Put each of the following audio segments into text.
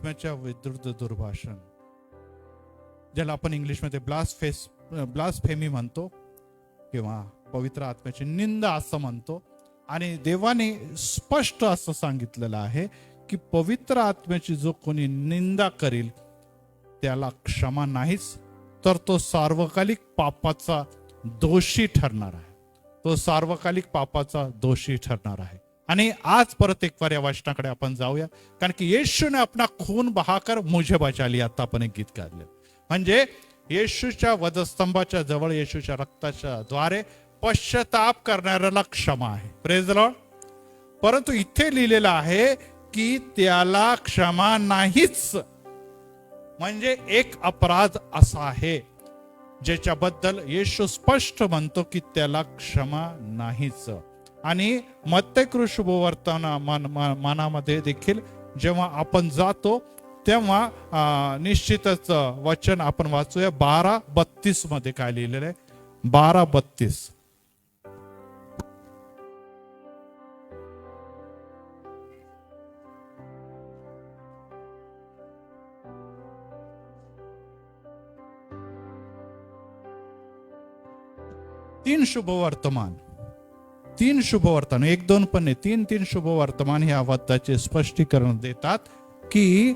आत्म्याच्या विरुद्ध दुर्भाषण, ज्याला आपण इंग्लिशमध्ये ब्लास्फेमी म्हणतो किंवा पवित्र आत्म्याची निंदा असं म्हणतो. आणि देवाने स्पष्ट असं सांगितलेलं आहे की पवित्र आत्म्याची जो कोणी निंदा करील त्याला क्षमा नाहीच, तर तो सार्वकालिक पापाचा दोषी ठरणार आहे. तो सार्वकालिक पापाचा दोषी ठरणार आहे. आणि आज परत एक बार या वचनाकडे आपण जाऊया, कारण की येशूने अपना खून बहाकर मुझे बचा लिया, आता आपण एक गीत गायलं. म्हणजे येशूच्या वधस्तंभाच्या जवळ येशूच्या रक्ताच्या द्वारे पश्चाताप करणाऱ्याला क्षमा आहे. Praise the Lord. परंतु इथे लिहिलेलं आहे की त्याला क्षमा नाहीच. म्हणजे एक अपराध असा आहे ज्याच्याबद्दल येशू स्पष्ट म्हणतो की त्याला क्षमा नाहीच. आणि मत्तेकृ शुभवर्तमानामध्ये देखील जेव्हा आपण जातो तेव्हा निश्चितच वचन आपण वाचूया 12:32 मध्ये काय लिहिलेलं आहे. 12:32. तीन शुभवर्तमान, 1-2 पण नाही, 3 शुभवर्तमान ह्या वादाचे स्पष्टीकरण देतात की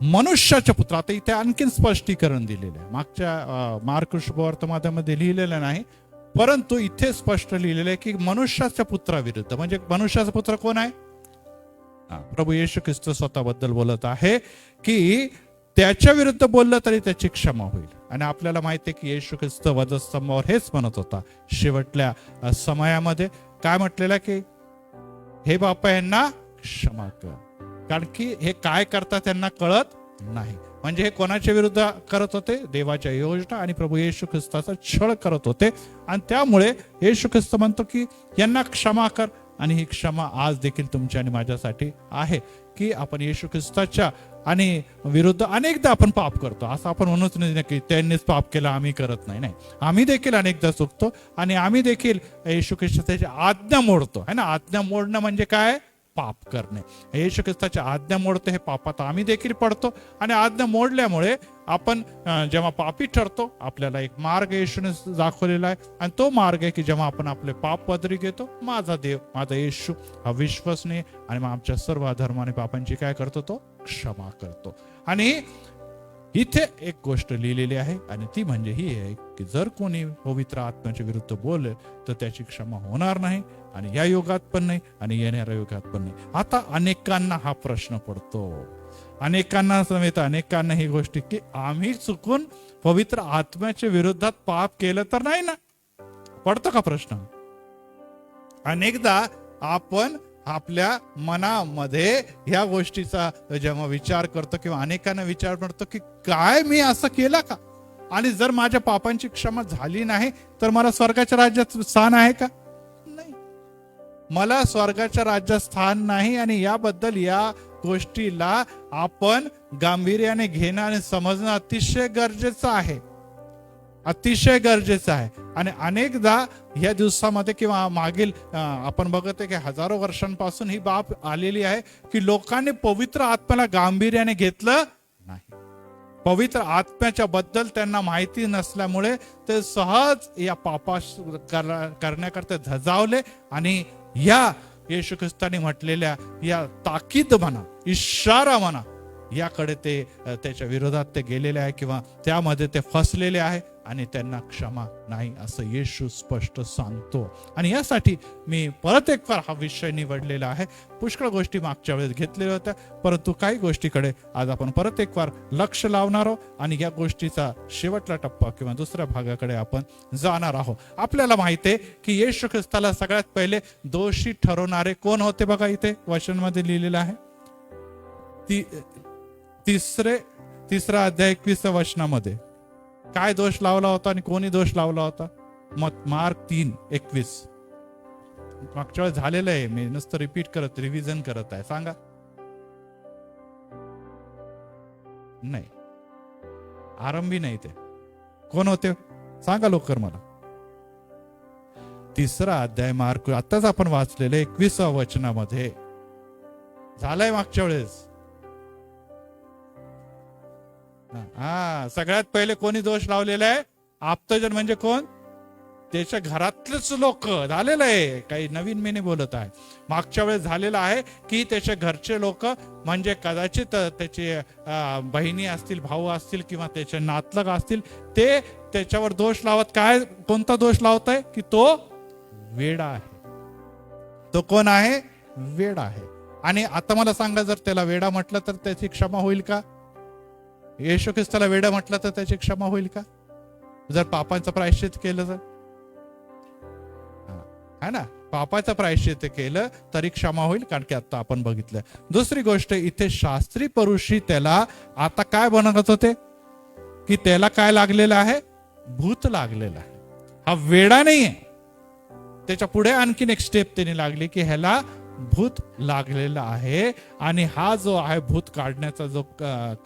मनुष्याच्या पुत्र. आता इथे आणखीन स्पष्टीकरण दिलेलं आहे. मागच्या मार्क शुभवर्तमानामध्ये लिहिलेलं नाही, परंतु इथे स्पष्ट लिहिलेलं आहे की मनुष्याच्या पुत्राविरुद्ध. म्हणजे मनुष्याचा पुत्र कोण आहे? प्रभू येशू ख्रिस्त स्वतःबद्दल बोलत आहे की त्याच्या विरुद्ध बोललं तरी त्याची क्षमा होईल. आणि आपल्याला माहिती आहे की येशू ख्रिस्त वधस्तंभावर हेच म्हणत होता शेवटल्या समयामध्ये. काय म्हटलेलं की हे बापा यांना क्षमा कर, कारण की हे काय करतात त्यांना कळत नाही. म्हणजे हे कोणाच्या विरुद्ध करत होते? देवाच्या योजना आणि प्रभू येशू ख्रिस्ताचा छळ करत होते. आणि त्यामुळे येशू ख्रिस्त म्हणतो की यांना क्षमा कर. आणि ही क्षमा आज देखील तुमच्या आणि माझ्यासाठी आहे की आपण येशू ख्रिस्ताच्या आणि विरुद्ध अनेकदा आपण पाप करतो. असं आपण म्हणूच नाही की त्यांनीच पाप केलं आम्ही करत नाही. आम्ही देखील अनेकदा चुकतो आणि आम्ही देखील येशू ख्रिस्ताची आज्ञा मोडतो है ना. आज्ञा मोडणं म्हणजे काय? पाप करणे. येशू ख्रिस्ताची आज्ञा मोडतो हे पापात आम्ही देखील पडतो. आणि आज्ञा मोडल्यामुळे आपण जेव्हा पापी ठरतो आपल्याला एक मार्ग येशूने दाखवलेला आहे. आणि तो मार्ग आहे की जेव्हा आपण आपले पाप पदरी घेतो, माझा देव माझा येशू हा विश्वसनीय आणि मग आमच्या सर्व अधर्माने पापांची काय करतो? तो क्षमा करतो. आणि इथे एक गोष्ट लिहिलेली आहे आणि ती म्हणजे ही आहे की जर कोणी पवित्र आत्म्याच्या विरुद्ध बोलले तर त्याची क्षमा होणार नाही. आणि या युगात पण नाही आणि येणाऱ्या युगात पण नाही. आता अनेकांना हा प्रश्न पडतो, अनेकांना समेत अनेकांना ही गोष्ट की आम्ही चुकून पवित्र आत्म्याच्या विरोधात पाप केलं तर नाही ना. पडतो का प्रश्न? अनेकदा आपण आपल्या मनामध्ये ह्या गोष्टीचा जेव्हा विचार करतो किंवा अनेकांना विचार पडतो की काय मी असं केलं का? आणि जर माझ्या पापांची क्षमा झाली नाही तर मला स्वर्गाच्या राज्यात स्थान आहे का? नाही, मला स्वर्गाच्या राज्यात स्थान नाही. आणि याबद्दल या गोष्टीला आपण गांभीर्याने घेणं आणि समजणं अतिशय गरजेचं आहे, अतिशय गरजेचं आहे. आणि अनेकदा या दिवसामध्ये किंवा मागील आपण बघत आहे की हजारो वर्षांपासून ही बाब आलेली आहे की लोकांनी पवित्र आत्म्याला गांभीर्याने घेतलं नाही. पवित्र आत्म्याच्या बद्दल त्यांना माहिती नसल्यामुळे ते सहज या पापा करण्याकरता धजावले. आणि या येशू ख्रिस्ताने म्हटलेल्या या ताकीद म्हणा, इशारा म्हणा, याकडे ते त्याच्या विरोधात ते गेलेले आहे किंवा त्यामध्ये ते फसलेले आहे आणि त्यांना क्षमा नाही असं येशू स्पष्ट सांगतो. आणि यासाठी मी परत एक फार हा विषय निवडलेला आहे. पुष्कळ गोष्टी मागच्या वेळेस घेतलेल्या होत्या, परंतु काही गोष्टीकडे आज आपण परत एक फार लक्ष लावणार आहोत आणि या गोष्टीचा शेवटला टप्पा किंवा दुसऱ्या भागाकडे आपण जाणार आहोत. आपल्याला माहिती आहे की येशू ख्रिस्ताला सगळ्यात पहिले दोषी ठरवणारे कोण होते? बघा इथे वचनमध्ये लिहिलेलं आहे. तिसरा अध्याय 21 वचनामध्ये काय दोष लावला होता आणि कोणी दोष लावला होता? मार्क 3:21. मागच्या वेळेस झालेलं आहे, मी नुसतं रिव्हिजन करत आहे. सांगा. नाही, आरंभी नाही. ते कोण होते सांगा लवकर मला. तिसरा अध्याय मार्क आताच आपण वाचलेलं 21व्या वचनामध्ये झालंय मागच्या वेळेस. हा, सगळ्यात पहिले कोणी दोष लावलेला आहे? आप्तजन म्हणजे कोण? त्याच्या घरातलेच लोक. झालेलं आहे, काही नवीन मी नाही बोलत आहे. मागच्या वेळेस झालेलं आहे की त्याच्या घरचे लोक, म्हणजे कदाचित त्याचे बहिणी असतील, भाऊ असतील, किंवा त्याचे नातलग असतील, ते त्याच्यावर दोष लावत. काय, कोणता दोष लावत आहे? की तो वेडा आहे. तो कोण आहे? वेडा आहे. आणि आता मला सांगा, जर त्याला वेडा म्हटलं तर त्याची क्षमा होईल का? येशू ख्रिस्ताला वेडा म्हटलं तर त्याची क्षमा होईल का? जर पापांचं प्रायश्चित केलं तर, है ना, पापाचं प्रायश्चित केलं तरी क्षमा होईल, कारण की आता आपण बघितलं. दुसरी गोष्ट, इथे शास्त्री परुषी त्याला आता काय बनवत होते? की त्याला काय लागलेलं आहे? भूत लागलेलं आहे. हा वेडा नाहीये. त्याच्या पुढे आणखीन एक स्टेप त्याने लागली की ह्याला भूत लागलेला आहे, आणि हा जो आहे भूत काढण्याचा जो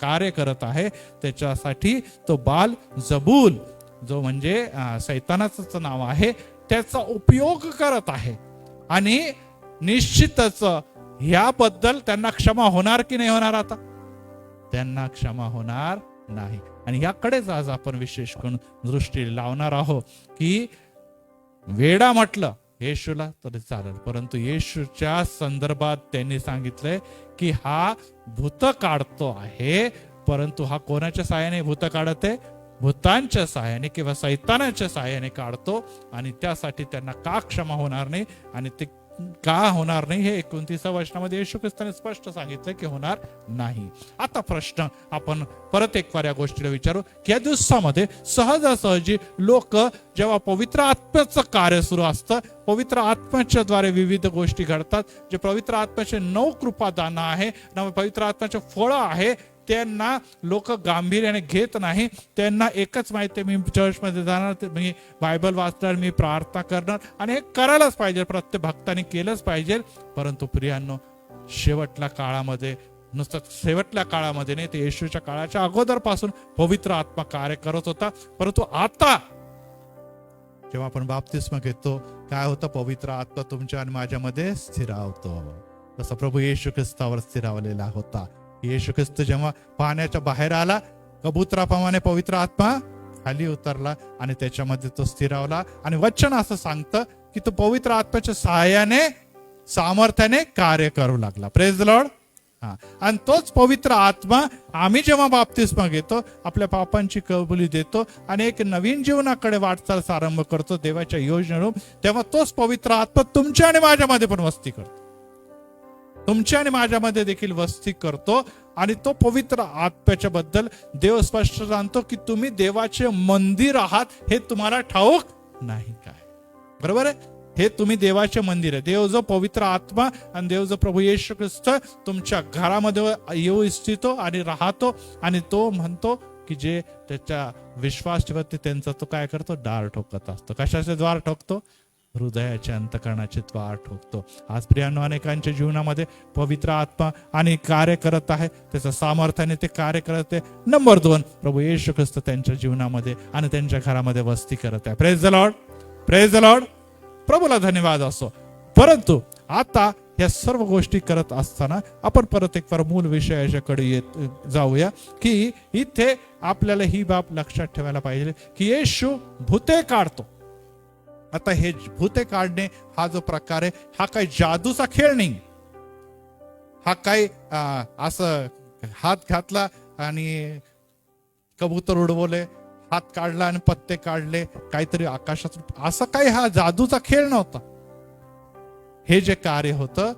कार्य करत आहे, त्याच्यासाठी तो बाल जबूल, जो म्हणजे सैतानाच नाव आहे, त्याचा उपयोग करत आहे. आणि निश्चितच ह्याबद्दल त्यांना क्षमा होणार की नाही होणार? आता त्यांना क्षमा होणार नाही. आणि याकडेच आज आपण विशेष करून दृष्टी लावणार आहोत की वेडा म्हटलं येशूला तरी चालेल, परंतु येशूच्या संदर्भात त्यांनी सांगितलंय की हा भूत काढतो आहे, परंतु हा कोणाच्या सहाय्याने भूत काढत आहे? भूतांच्या सहाय्याने किंवा सैतानाच्या सहाय्याने काढतो. आणि त्यासाठी त्यांना का क्षमा होणार नाही, आणि ते का होणार नाही हे 29व्या वचनामध्ये येशू ख्रिस्ताने स्पष्ट सांगितलं की होणार नाही. आता प्रश्न आपण परत एक वार या गोष्टीला विचारू की या दिवसामध्ये सहजासहजी लोक जेव्हा पवित्र आत्म्याचं कार्य सुरू असतं, पवित्र आत्म्याच्या द्वारे विविध गोष्टी घडतात, जे पवित्र आत्म्याचे 9 कृपादान आहे, पवित्र आत्म्याचे फळ आहे, त्यांना लोक गांभीर्याने घेत नाही. त्यांना एकच माहिती आहे, मी चर्चमध्ये जाणार, मी बायबल वाचणार, मी प्रार्थना करणार, आणि हे करायलाच पाहिजे, प्रत्येक भक्ताने केलंच पाहिजे. परंतु प्रियांनो, शेवटल्या काळामध्ये, नुसतं शेवटल्या काळामध्ये नाही, ते येशूच्या काळाच्या अगोदरपासून पवित्र आत्मा कार्य करत होता. परंतु आता जेव्हा आपण बाप्तिस्मा घेतो, काय होतं? पवित्र आत्मा तुमच्या आणि माझ्यामध्ये स्थिरावतो. तसा प्रभू येशू ख्रिस्तावर स्थिरावलेला होता. येशू ख्रिस्त जेव्हा पाण्याच्या बाहेर आला, कबुतराप्रमाणे पवित्र आत्मा खाली उतरला आणि त्याच्यामध्ये तो स्थिरावला. आणि वचन असं सांगतं की तो पवित्र आत्म्याच्या सहाय्याने, सामर्थ्याने कार्य करू लागला. Praise the Lord. आणि तोच पवित्र आत्मा आम्ही जेव्हा बाप्तिस्मा घेतो, आपल्या पापांची कबुली देतो आणि एक नवीन जीवनाकडे वाटचाल आरंभ करतो देवाच्या योजनेने, तेव्हा तोच पवित्र आत्मा तुमच्या आणि माझ्यामध्ये पण वस्ती करतो. तुमच्या आणि माझ्यामध्ये देखील वस्ती करतो. आणि तो पवित्र आत्म्याच्या बद्दल देव स्पष्ट सांगतो की तुम्ही देवाचे मंदिर आहात, हे तुम्हाला ठाऊक नाही काय? बरोबर आहे, हे तुम्ही देवाचे मंदिर आहे. देव जो पवित्र आत्मा आणि देव जो प्रभू येशू ख्रिस्त तुमच्या घरामध्ये येऊ इच्छितो आणि राहतो. आणि तो म्हणतो की जे त्याच्या विश्वास ठेवते त्यांचा तो काय करतो? दार ठोकत असतो. कशाचे द्वार ठोकतो? हृदयाच्या अंतकरणाचे द्वार ठोकतो. आज प्रियांनो, अनेकांच्या जीवनामध्ये पवित्र आत्मा आणि कार्य करत आहे, त्याच्या सामर्थ्याने ते कार्य करत आहे. नंबर 2, प्रभू येशू ख्रिस्त त्यांच्या जीवनामध्ये आणि त्यांच्या घरामध्ये वस्ती करत आहे. Praise the lord, praise the lord. प्रभूला धन्यवाद असो. परंतु आता या सर्व गोष्टी करत असताना आपण परत एक वार मूळ विषयाच्याकडे जाऊया की इथे आपल्याला ही बाब लक्षात ठेवायला पाहिजे की येशू भूते काढतो. आता हे भूते काढणे हा जो प्रकार आहे, हा काही जादूचा खेळ नाही. हा काही असं हात घातला आणि कबूतर उडवले, हात काढला आणि पत्ते काढले, काहीतरी आकाशात, असं काही हा जादूचा खेळ नव्हता. हे जे कार्य होतं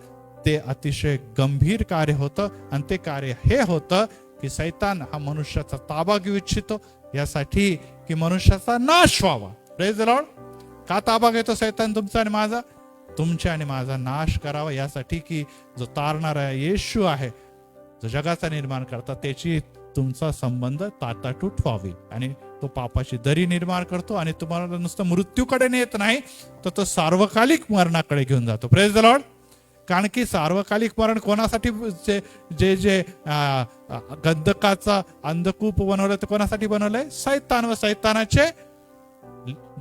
ते अतिशय गंभीर कार्य होतं. आणि ते कार्य हे होतं की सैतान हा मनुष्याचा ताबा घेऊ इच्छितो, यासाठी की मनुष्याचा नाश व्हावा. Praise the Lord. का ताबा घेतो सैतान तुमचा आणि माझा? तुमच्या आणि माझा नाश करावा, यासाठी की जो तारणारा येशू आहे, जो जगाचा निर्माण करता, त्याची तुमचा संबंध ताटातूट व्हावी. आणि तो पापाची दरी निर्माण करतो आणि तुम्हाला नुसतं मृत्यूकडे नेत नाही, तर तो सार्वकालिक मरणाकडे घेऊन जातो. Praise the Lord. कारण की सार्वकालिक मरण कोणासाठी? जे जे गंधकाचा अंधकूप बनवलं ते कोणासाठी बनवलंय? सैतान व सैतानाचे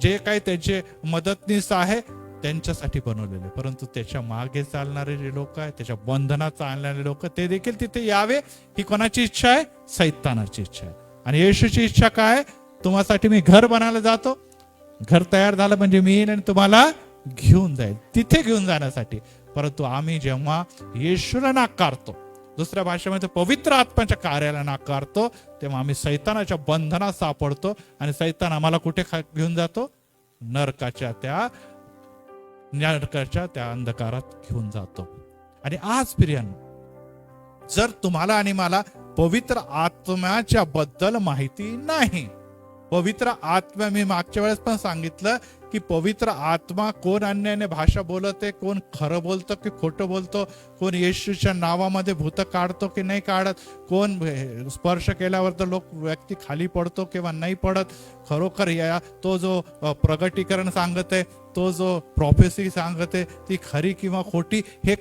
जे काही त्याचे मदतनीस आहे त्यांच्यासाठी बनवलेले. परंतु त्याच्या मागे चालणारे जे लोक आहेत, त्याच्या बंधनात चालणारे लोक, ते देखील तिथे यावे, ही कोणाची इच्छा आहे? सैतानाची इच्छा आहे. आणि येशूची इच्छा काय? तुम्हासाठी मी घर बनायला जातो, घर तयार झालं म्हणजे मी येईन आणि तुम्हाला घेऊन जाईल, तिथे घेऊन जाण्यासाठी. परंतु आम्ही जेव्हा येशूला नाकारतो, दुसऱ्या भाषेमध्ये पवित्र आत्म्याच्या कार्याला नाकारतो, तेव्हा आम्ही सैतानाच्या बंधनात सापडतो आणि सैतान आम्हाला कुठे घेऊन जातो? नरकाच्या त्या अंधकारात घेऊन जातो. आणि आज प्रियांनो, जर तुम्हाला आणि मला पवित्र आत्म्याच्या बद्दल माहिती नाही, पवित्र आत्मा, मी मागच्या वेळेस पण सांगितलं की पवित्र आत्मा कोण अन्यायाने भाषा बोलते, कोण खरं बोलतं की खोटं बोलतो, कोण येशूच्या नावामध्ये भूत काढतो की नाही काढत, कोण स्पर्श केल्यावर तर व्यक्ती खाली पडतो किंवा नाही पडत, खरोखर या तो जो प्रगटीकरण सांगते, तो जो प्रॉफेसी सांगते, ती खरी किंवा खोटी, हे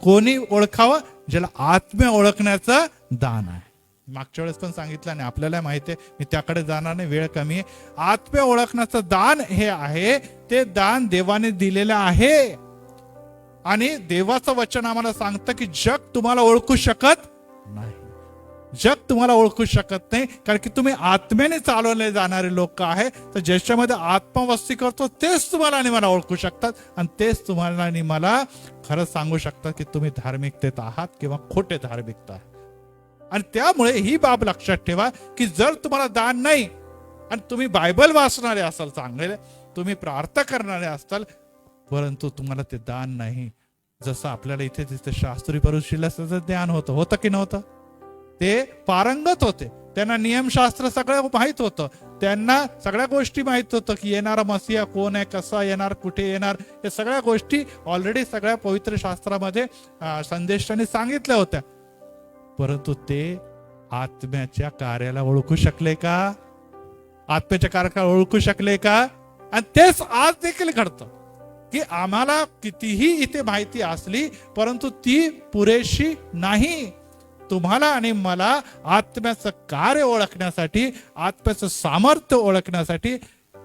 कोणी ओळखावं? ज्याला आत्म्य ओळखण्याचं दान आहे. मागच्या वेळेस पण सांगितलं आणि आपल्याला माहिती आहे, मी त्याकडे जाणार नाही, वेळ कमी आहे. आत्म्य ओळखण्याचं दान हे आहे, ते दान देवाने दिलेलं आहे. आणि देवाचं वचन आम्हाला सांगतं की जग तुम्हाला ओळखू शकत नाही, जग तुम्हाला ओळखू शकत नाही, कारण की तुम्ही आत्म्याने चालवले जाणारे लोक आहे. तर ज्याच्यामध्ये आत्मा वस्ती करतो तेच तुम्हाला आणि मला ओळखू शकतात, आणि तेच तुम्हाला आणि मला खरं सांगू शकतात की तुम्ही धार्मिकतेत आहात किंवा खोटे धार्मिकता आहे. आणि त्यामुळे ही बाब लक्षात ठेवा की जर तुम्हाला दान नाही आणि तुम्ही बायबल वाचणारे असाल, चांगले तुम्ही प्रार्थना करणारे असाल, परंतु तुम्हाला ते दान नाही, जसं आपल्याला इथे तिथे शास्त्री परुषीला ज्ञान होतं की नव्हतं? ते पारंगत होते, त्यांना नियमशास्त्र सगळं माहित होतं, त्यांना सगळ्या गोष्टी माहित होतं की येणारा मसीहा कोण आहे, कसा येणार, कुठे येणार, हे सगळ्या गोष्टी ऑलरेडी सगळ्या पवित्र शास्त्रामध्ये संदेशाने सांगितल्या होत्या. परंतु ते आत्म्याच्या कार्याला ओळखू शकले का? आत्म्याच्या कार्याला ओळखू शकले का? आणि तेच आज देखील घडतं की आम्हाला कितीही इथे माहिती असली, परंतु ती पुरेशी नाही. तुम्हाला आणि मला आत्म्याचं कार्य ओळखण्यासाठी, आत्म्याचं सामर्थ्य ओळखण्यासाठी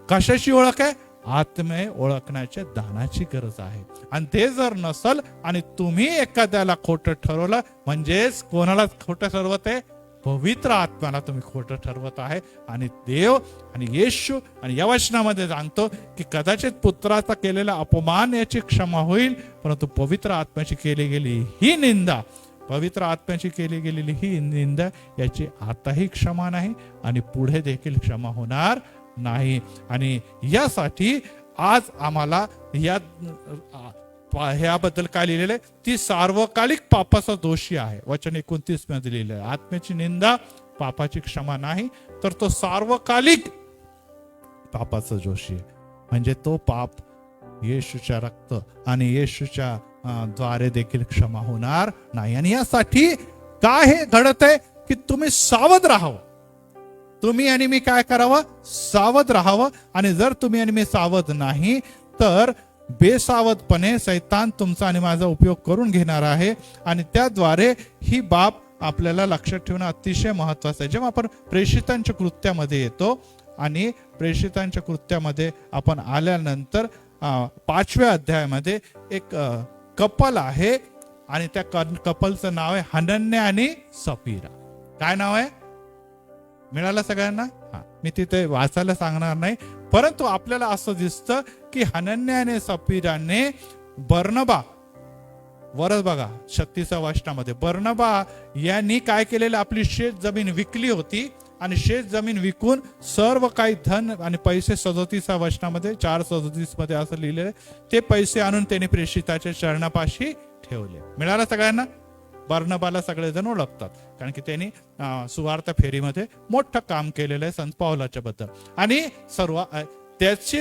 कशाची ओळख आहे? आत्म्य ओळखण्याच्या दानाची गरज आहे. आणि ते जर नसल आणि तुम्ही एखाद्याला खोटं ठरवलं, म्हणजेच कोणाला खोटं ठरवत आहे? पवित्र आत्म्याला तुम्ही खोटं ठरवत आहे. आणि देव आणि येशू आणि या वचनामध्ये सांगतो की कदाचित पुत्राचा केलेला अपमान याची क्षमा होईल, परंतु पवित्र आत्म्याची केली गेली ही निंदा, पवित्र आत्म्याची केली गेलेली ही निंदा, याची आताही क्षमा नाही आणि पुढे देखील क्षमा होणार नाही. आणि यासाठी आज आम्हाला ह्याबद्दल काय लिहिलेलं आहे? ती सार्वकालिक पापाचा दोषी आहे. वचन 29 मध्ये लिहिलेलं आहे, आत्म्याची निंदा, पापाची क्षमा नाही, तर तो सार्वकालिक पापाचा दोषी आहे. म्हणजे तो पाप येशूच्या रक्त आणि येशूच्या द्वारे देखील क्षमा होणार नाही. आणि यासाठी काय हे घडत आहे की तुम्ही सावध राहावं, तुम्ही आणि मी काय करावं? सावध राहावं. आणि जर तुम्ही आणि मी सावध नाही तर बेसावधपणे सैतान तुमचा आणि माझा उपयोग करून घेणार आहे. आणि त्याद्वारे ही बाब आपल्याला लक्षात ठेवणं अतिशय महत्वाचं आहे. जेव्हा आपण प्रेषितांच्या कृत्यामध्ये येतो आणि प्रेषितांच्या कृत्यामध्ये आपण आल्यानंतर 5व्या अध्यायामध्ये एक कपल आहे आणि त्या कपलचं नाव आहे हनन्या आणि सफीरा. काय नाव आहे? मिळालं सगळ्यांना? मी तिथे वाचायला सांगणार नाही, परंतु आपल्याला असं दिसतं की हनन्या आणि सफीराने बर्नबा, वरच बघा 36व्या वचनामध्ये, बर्नबा यांनी काय केलेलं? आपली शेत जमीन विकली होती आणि शेत जमीन विकून सर्व काही धन आणि पैसे 37व्या वचनामध्ये 4:37 मध्ये असं लिहिलेलं, ते पैसे आणून त्यांनी प्रेषिताच्या चरणापाशी ठेवले. मिळालं सगळ्यांना? बर्नबाला सगळेजण ओळखतात, कारण की त्यांनी सुवार्थ फेरीमध्ये मोठं काम केलेलं आहे संत पावलाच्या बद्दल. आणि सर्व त्याचे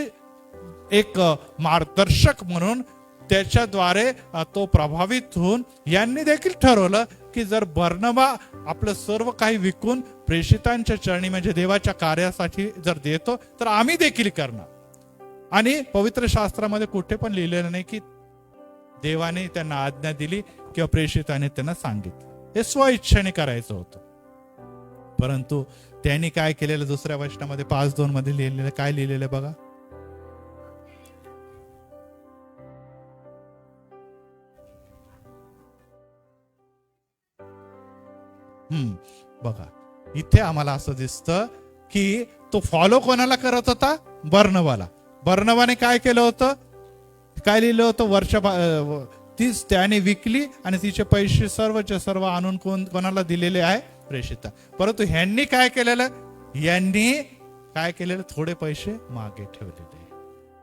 एक मार्गदर्शक म्हणून त्याच्याद्वारे तो प्रभावित होऊन यांनी देखील ठरवलं की जर बर्नबा आपलं सर्व काही विकून प्रेषितांच्या चरणी म्हणजे देवाच्या कार्यासाठी जर देतो तर आम्ही देखील करणार. आणि पवित्र शास्त्रामध्ये कुठे पण लिहिलेलं नाही की देवाने त्यांना आज्ञा दिली किंवा प्रेषिताने त्यांना सांगितलं, हे स्वइच्छेने करायचं होतं. परंतु त्यांनी काय केलेलं? दुसऱ्या वचनामध्ये 5:2 मध्ये लिहिलेलं, काय लिहिलेलं बघा, बघा इथे आम्हाला असं दिसतं की तो फॉलो कोणाला करत होता? बर्नबाला. बर्नबाने काय केलं होतं? काय लिहिलं होतं? तीच त्याने विकली आणि तिचे पैसे सर्वचे सर्व आणून कोणाला दिलेले आहे? प्रेषिता. परंतु ह्यांनी काय केलेलं? यांनी काय केलेलं? थोडे पैसे मागे ठेवलेले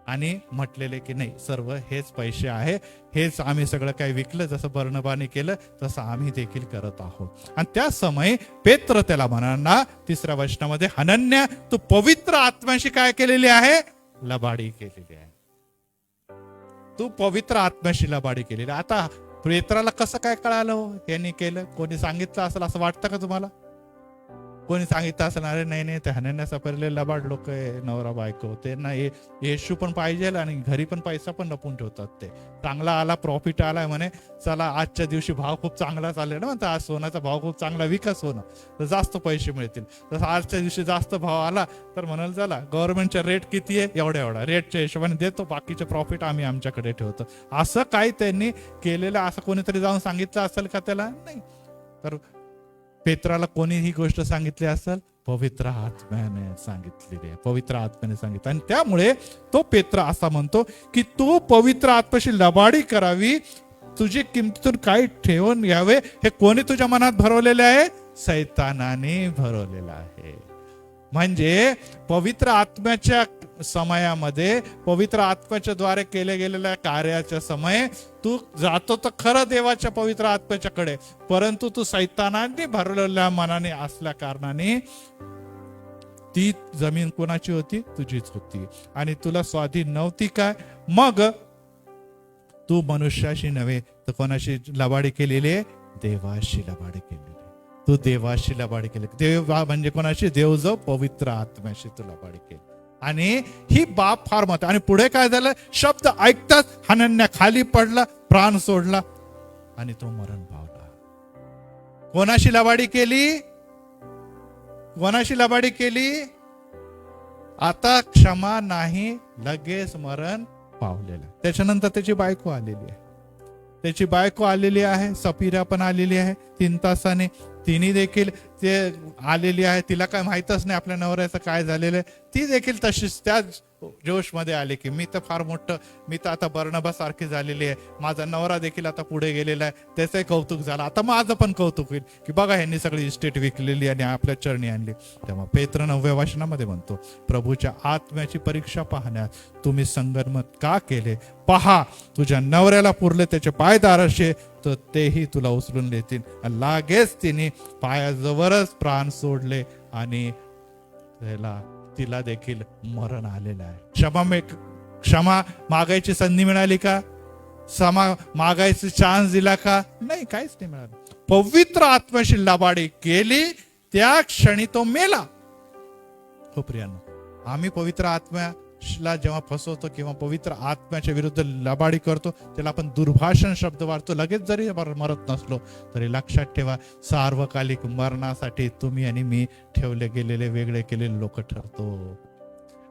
आणि म्हटलेले की नाही, सर्व हेच पैसे आहे, हेच आम्ही सगळं काही विकलं, जसं बर्नबाने केलं तसं आम्ही देखील करत आहोत. आणि त्या समय पेत्र त्याला म्हणाला 3ऱ्या वचनामध्ये, हनन्या, तू पवित्र आत्म्याशी काय केलेली आहे? लबाडी केलेली आहे. तू पवित्र आत्म्याशी लबाडी केलेली. आता पेत्राला कसं काय कळालं हो यांनी केलं? कोणी सांगितलं असेल असं वाटतं का तुम्हाला? कोणी सांगितलं असेल, अरे नाही नाही, ते हनन्या सफरले लबाड लोक आहे, नवरा बायको, ते ना येशू पण पाहिजे आणि घरी पण पैसा पण लपून ठेवतात. ते चांगला आला, प्रॉफिट आलाय म्हणे, चला आजच्या दिवशी भाव खूप चांगला चालले ना, म्हणतात आज सोन्याचा भाव खूप चांगला, विका सोनं तर जास्त पैसे मिळतील. तसं आजच्या दिवशी जास्त भाव आला तर म्हणाल चला गव्हर्नमेंटचा रेट किती आहे, एवढा रेटच्या हिशोबाने देतो, बाकीचे प्रॉफिट आम्ही आमच्याकडे ठेवतो. असं काही त्यांनी केलेलं असं कोणीतरी जाऊन सांगितलं असेल का त्याला? नाही. तर पेत्राला कोणी ही गोष्ट सांगितली असेल? पवित्र आत्म्याने सांगितलेली आहे. पवित्र आत्म्याने सांगितलं. आणि त्यामुळे तो पेत्र असा म्हणतो की तू पवित्र आत्म्याशी लबाडी करावी, तुझी किमतीतून काही ठेवून घ्यावे, हे कोणी तुझ्या मनात भरवलेले आहे? सैतानाने भरवलेलं आहे. म्हणजे पवित्र आत्म्याच्या समयामध्ये, पवित्र आत्म्याच्या द्वारे केले गेलेल्या कार्याच्या समय तू जातो तर खरं देवाच्या पवित्र आत्म्याच्याकडे, परंतु तू सैतानाने भरलेल्या मनाने असल्या कारणाने ती जमीन कोणाची होती? तुझीच होती आणि तुला स्वाधीन नव्हती. काय मग तू मनुष्याशी नव्हे तर कोणाशी लबाडी केलेली आहे? देवाशी लबाडी केलेली. तू देवाशी लबाडी केली. देव म्हणजे कोणाशी? देव जो पवित्र आत्म्याशी तू लबाडी केली. आणि ही बाब फार महत्त्वाची. आणि पुढे काय झालं? शब्द ऐकताच हनन्या खाली पडला, प्राण सोडला आणि तो मरण पावला. कोणाशी लबाडी केली? कोणाशी लबाडी केली? आता क्षमा नाही, लगेच मरण पावलेलं. त्याच्यानंतर त्याची बायको आलेली आहे. सफिरा पण आलेली आहे 3 तासाने. तिने देखील ते आलेली आहे. तिला काय माहितच नाही आपल्या नवऱ्याचं काय झालेलं आहे. ती देखील तशीच त्याच जोश मध्ये आले की मी तर फार मोठं, मी तर आता बर्नबा सारखी झालेली आहे, माझा नवरा देखील आता पुढे गेलेला आहे, त्याचंही कौतुक झालं, आता माझं पण कौतुक होईल की बघा ह्यांनी सगळी इस्टेट विकलेली आणि आपल्या चरणी आणली. तेव्हा पेत्र 9व्या वचनामध्ये म्हणतो, प्रभूच्या आत्म्याची परीक्षा पाहण्यात तुम्ही संगनमत का केले? पहा, तुझ्या नवऱ्याला पुरले त्याचे पाय दाराशे, तर तेही तुला उचलून देतील. लागेच तिने पायाजवळच प्राण सोडले आणि तिला देखील मरण आलेलं आहे. क्षमा मागायची संधी मिळाली का? क्षमा मागायची चान्स दिला का? नाही, काहीच नाही मिळालं. पवित्र आत्म्याशी लबाडी केली, त्या क्षणी तो मेला. हो प्रियांनो, आम्ही पवित्र आत्म्याला जेव्हा फसवतो किंवा पवित्र आत्म्याच्या विरुद्ध लबाडी करतो, त्याला आपण दुर्भाषण शब्द वाढतो, लगेच जरी मरत नसलो तरी लक्षात ठेवा, सार्वकालिक मरणासाठी तुम्ही आणि मी ठेवले गेलेले, वेगळे केलेले लोक ठरतो.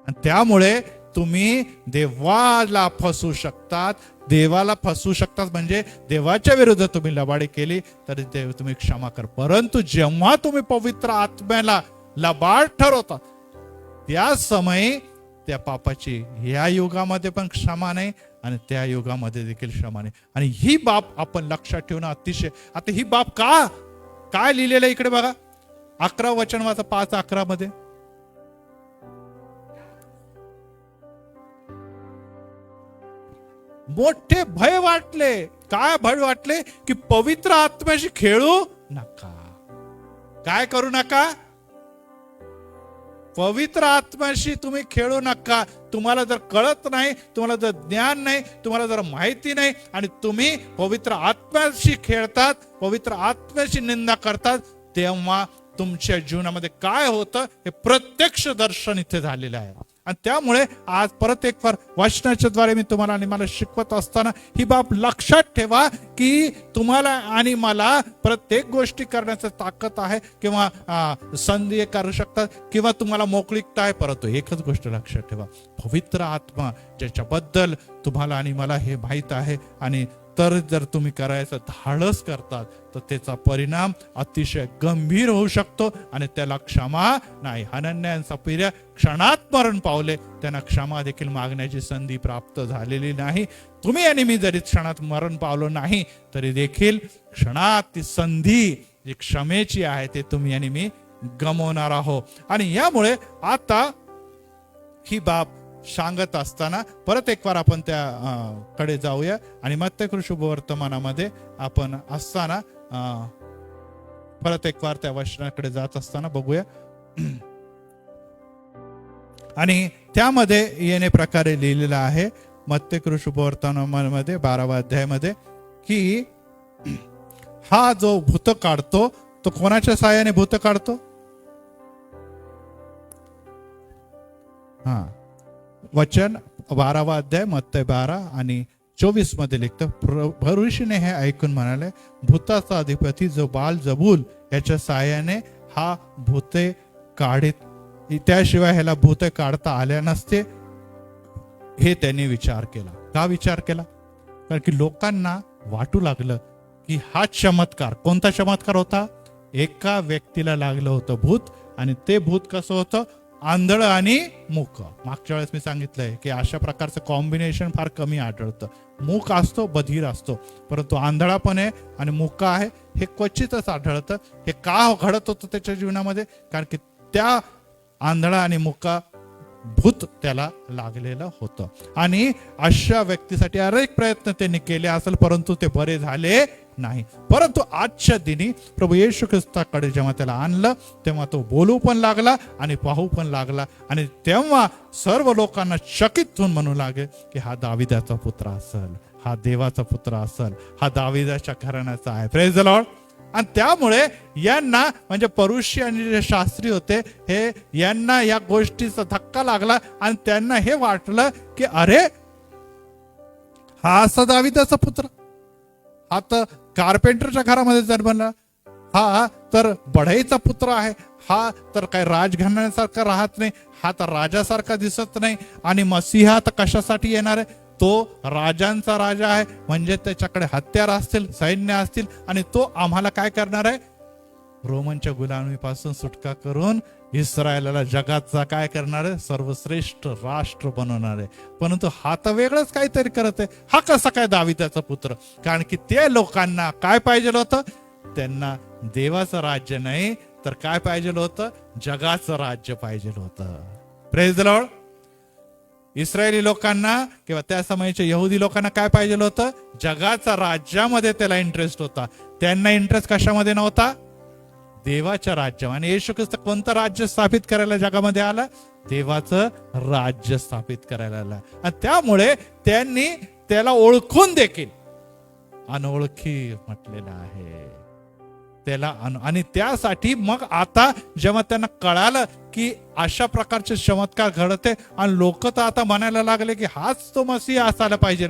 आणि त्यामुळे तुम्ही देवाला फसवू शकतात. देवाला फसवू शकतात म्हणजे देवाच्या विरुद्ध तुम्ही लबाडी केली तरी देव तुम्ही क्षमा कर. परंतु जेव्हा तुम्ही पवित्र आत्म्याला लबाड ठरवतात, त्या समयी त्या पापाची या युगामध्ये पण क्षमा नाही आणि त्या युगामध्ये देखील क्षमा नाही. आणि ही बाब आपण लक्षात ठेवणं अतिशय. आता ही बाब काय लिहिलेलं इकडे बघा, 11 वचन वाचा, 5:11 मध्ये. मोठे भय वाटले. काय भय वाटले? की पवित्र आत्म्याशी खेळू नका. काय करू नका? पवित्र आत्म्याशी तुम्ही खेळू नका. तुम्हाला जर कळत नाही, तुम्हाला जर ज्ञान नाही, तुम्हाला जर माहिती नाही आणि तुम्ही पवित्र आत्म्याशी खेळतात, पवित्र आत्म्याची निंदा करतात, तेव्हा तुमच्या जीवनामध्ये काय होतं हे प्रत्यक्ष दर्शन इथे झालेलं आहे. आणि त्यामुळे आज परत एक फार वचनाच्या द्वारे मी तुम्हाला आणि मला शिकवत असताना ही बाब लक्षात ठेवा की तुम्हाला आणि मला प्रत्येक गोष्टी करण्याची ताकद आहे किंवा संधी करू शकतात किंवा तुम्हाला मोकळीकता आहे, परंतु एकच गोष्ट लक्षात ठेवा, पवित्र आत्मा ज्याच्याबद्दल तुम्हाला आणि मला हे माहित आहे आणि तर जर तुम्ही करायचं धाडस करतात तर त्याचा परिणाम अतिशय गंभीर होऊ शकतो आणि त्याला क्षमा नाही. हनन्या आणि सफीरा क्षणात मरण पावले, त्यांना क्षमा देखील मागण्याची संधी प्राप्त झालेली नाही. तुम्ही आणि मी जरी क्षणात मरण पावलो नाही तरी देखील क्षणात ती संधी जी क्षमेची आहे ते तुम्ही आणि मी गमवणार आहोत. आणि यामुळे आता ही बाब सांगत असताना परत एक वार आपण त्या कडे जाऊया आणि मत्तय शुभवर्तमानामध्ये आपण असताना परत एक वार त्या वचनाकडे जात असताना बघूया. आणि त्यामध्ये येणे प्रकारे लिहिलेलं आहे मत्तय शुभवर्तमानामध्ये 12व्या अध्यायामध्ये की हा जो भूत काढतो तो कोणाच्या साहाय्याने भूत काढतो? हा वचन 12वा अध्याय मत्तय 12 आणि 24 मध्ये लिखतं, भरुषीने हे ऐकून म्हणाले, भूताचा अधिपती जो बालजबूल याच्या साहाय्याने हा भूते काढीत, त्याशिवाय ह्याला भूते काढता आल्या नसते. हे त्यांनी विचार केला. का विचार केला? कारण की लोकांना वाटू लागलं की हा चमत्कार, कोणता चमत्कार होता? एका व्यक्तीला लागलं होतं भूत आणि ते भूत कसं होतं? आंधळ आणि मूक. मागच्या वेळेस मी सांगितलंय की अशा प्रकारचं कॉम्बिनेशन फार कमी आढळतं. मूक असतो, बधीर असतो, परंतु आंधळा पण आहे आणि मूक आहे हे क्वचितच आढळतं. हे का घडत होतं त्याच्या जीवनामध्ये? कारण की त्या आंधळा आणि मुका भूत त्याला लागलेलं होतं आणि अशा व्यक्तीसाठी अनेक प्रयत्न त्यांनी केले असेल परंतु ते बरे झाले नाही. परंतु आजच्या दिनी प्रभू येशू ख्रिस्ताकडे जेव्हा त्याला आणलं तेव्हा तो बोलू पण लागला आणि पाहू पण लागला आणि तेव्हा सर्व लोकांना चकित होऊन म्हणू लागे की हा दाविदाचा पुत्र असेल, हा देवाचा पुत्र असेल, हा दाविदाच्या घराण्याचा आहे. Praise the Lord. आणि त्यामुळे यांना म्हणजे परुषी आणि जे शास्त्री होते हे यांना या गोष्टीचा धक्का लागला आणि त्यांना हे वाटलं की अरे हा असा दाविदाचा पुत्र, हा तर कार्पेंटरच्या घरामध्ये जन्मला, हा तर बढईचा पुत्र आहे, हा तर काही राजघराण्यासारखा राहत नाही, हा तर राजासारखा दिसत नाही आणि मसीहा तर कशासाठी येणार आहे? तो राजांचा राजा आहे म्हणजे त्याच्याकडे हत्यार असतील, सैन्य असतील आणि तो आम्हाला काय करणार आहे? रोमनच्या गुलामीपासून सुटका करून इस्रायलाला जगाचा काय करणार आहे? सर्वश्रेष्ठ राष्ट्र बनवणार आहे. परंतु हा तर वेगळंच काहीतरी करत आहे. हा कसा काय दाविदाचा पुत्र? कारण की त्या लोकांना काय पाहिजे होतं? त्यांना देवाचं राज्य नाही तर काय पाहिजे होतं? जगाचं राज्य पाहिजे होतं. Praise the Lord. इस्रायली लोकांना किंवा त्या समयाच्या यहुदी लोकांना काय पाहिजे होतं? जगाचा राज्यामध्ये त्याला इंटरेस्ट होता. त्यांना इंटरेस्ट कशामध्ये नव्हता? देवाच्या राज्य. आणि येशू ख्रिस्त कोणतं राज्य स्थापित करायला जगामध्ये आला? देवाचं राज्य स्थापित करायला आला. आणि त्यामुळे त्यांनी त्याला ओळखून देखील अनोळखी म्हटलेलं आहे त्याला. आणि त्यासाठी मग आता जेव्हा त्यांना कळालं की अशा प्रकारचे चमत्कार घडते आणि लोक तर आता म्हणायला लागले की हाच तो मसीहा असायला पाहिजे,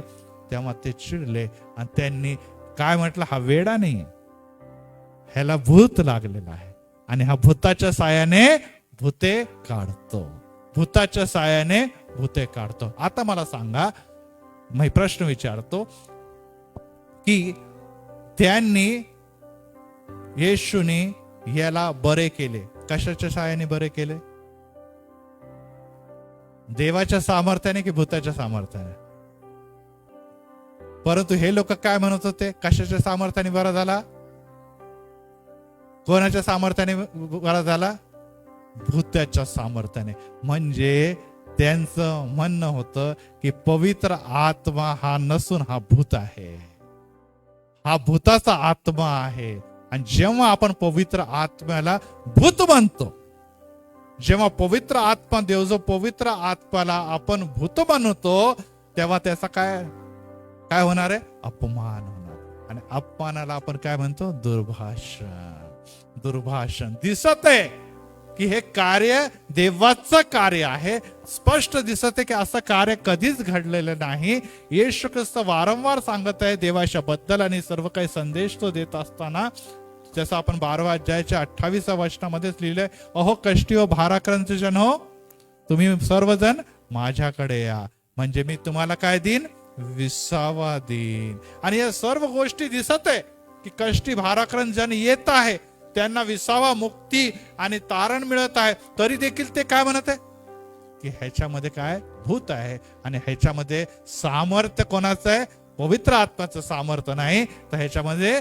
तेव्हा ते चिडले आणि त्यांनी काय म्हटलं? हा वेडा नाही, ह्याला भूत लागलेला आहे आणि हा भूताच्या सायाने भूते काढतो, भूताच्या सायाने भूते काढतो. आता मला सांगा, मी प्रश्न विचारतो की त्यांनी येशूने याला बरे केले, कशाच्या सहाय्याने बरे केले? देवाच्या सामर्थ्याने की भूताच्या सामर्थ्याने? परंतु हे लोक काय म्हणत होते? कशाच्या सामर्थ्याने बरा झाला? कोणाच्या सामर्थ्याने बरा झाला? भूताच्या सामर्थ्याने. म्हणजे त्यांचं म्हणणं होतं की पवित्र आत्मा हा नसून हा भूत आहे, हा भूताचा आत्मा आहे. आणि जेव्हा आपण पवित्र आत्म्याला भूत म्हणतो, जेव्हा पवित्र आत्मा देव जो पवित्र आत्म्याला आपण भूत बनवतो तेव्हा त्याचा काय काय होणार आहे? अपमान होणार. आणि अपमानाला आपण काय म्हणतो? दुर्भाषण. दुर्भाषण. दिसत आहे की हे कार्य देवाचं कार्य आहे, स्पष्ट दिसत आहे की असं कार्य कधीच घडलेलं नाही. येशू ख्रिस्त वारंवार सांगत आहे देवाच्या बद्दल आणि सर्व काही संदेश तो देत असताना जसं आपण 12व्या अध्यायाच्या 28व्या वचनामध्येच लिहिलंय, अहो कष्टी व भाराक्रांत जन हो, तुम्ही सर्वजण माझ्याकडे या म्हणजे मी तुम्हाला काय देईन? विसावा देईन. आणि या सर्व गोष्टी दिसत आहे की कष्टी भाराक्रांत जण येत आहे, त्यांना विसावा, मुक्ती आणि तारण मिळत आहे. तरी देखील ते काय म्हणत आहे की ह्याच्यामध्ये काय भूत आहे आणि ह्याच्यामध्ये सामर्थ्य कोणाचं आहे? पवित्र आत्म्याचं सामर्थ्य नाही, तर ह्याच्यामध्ये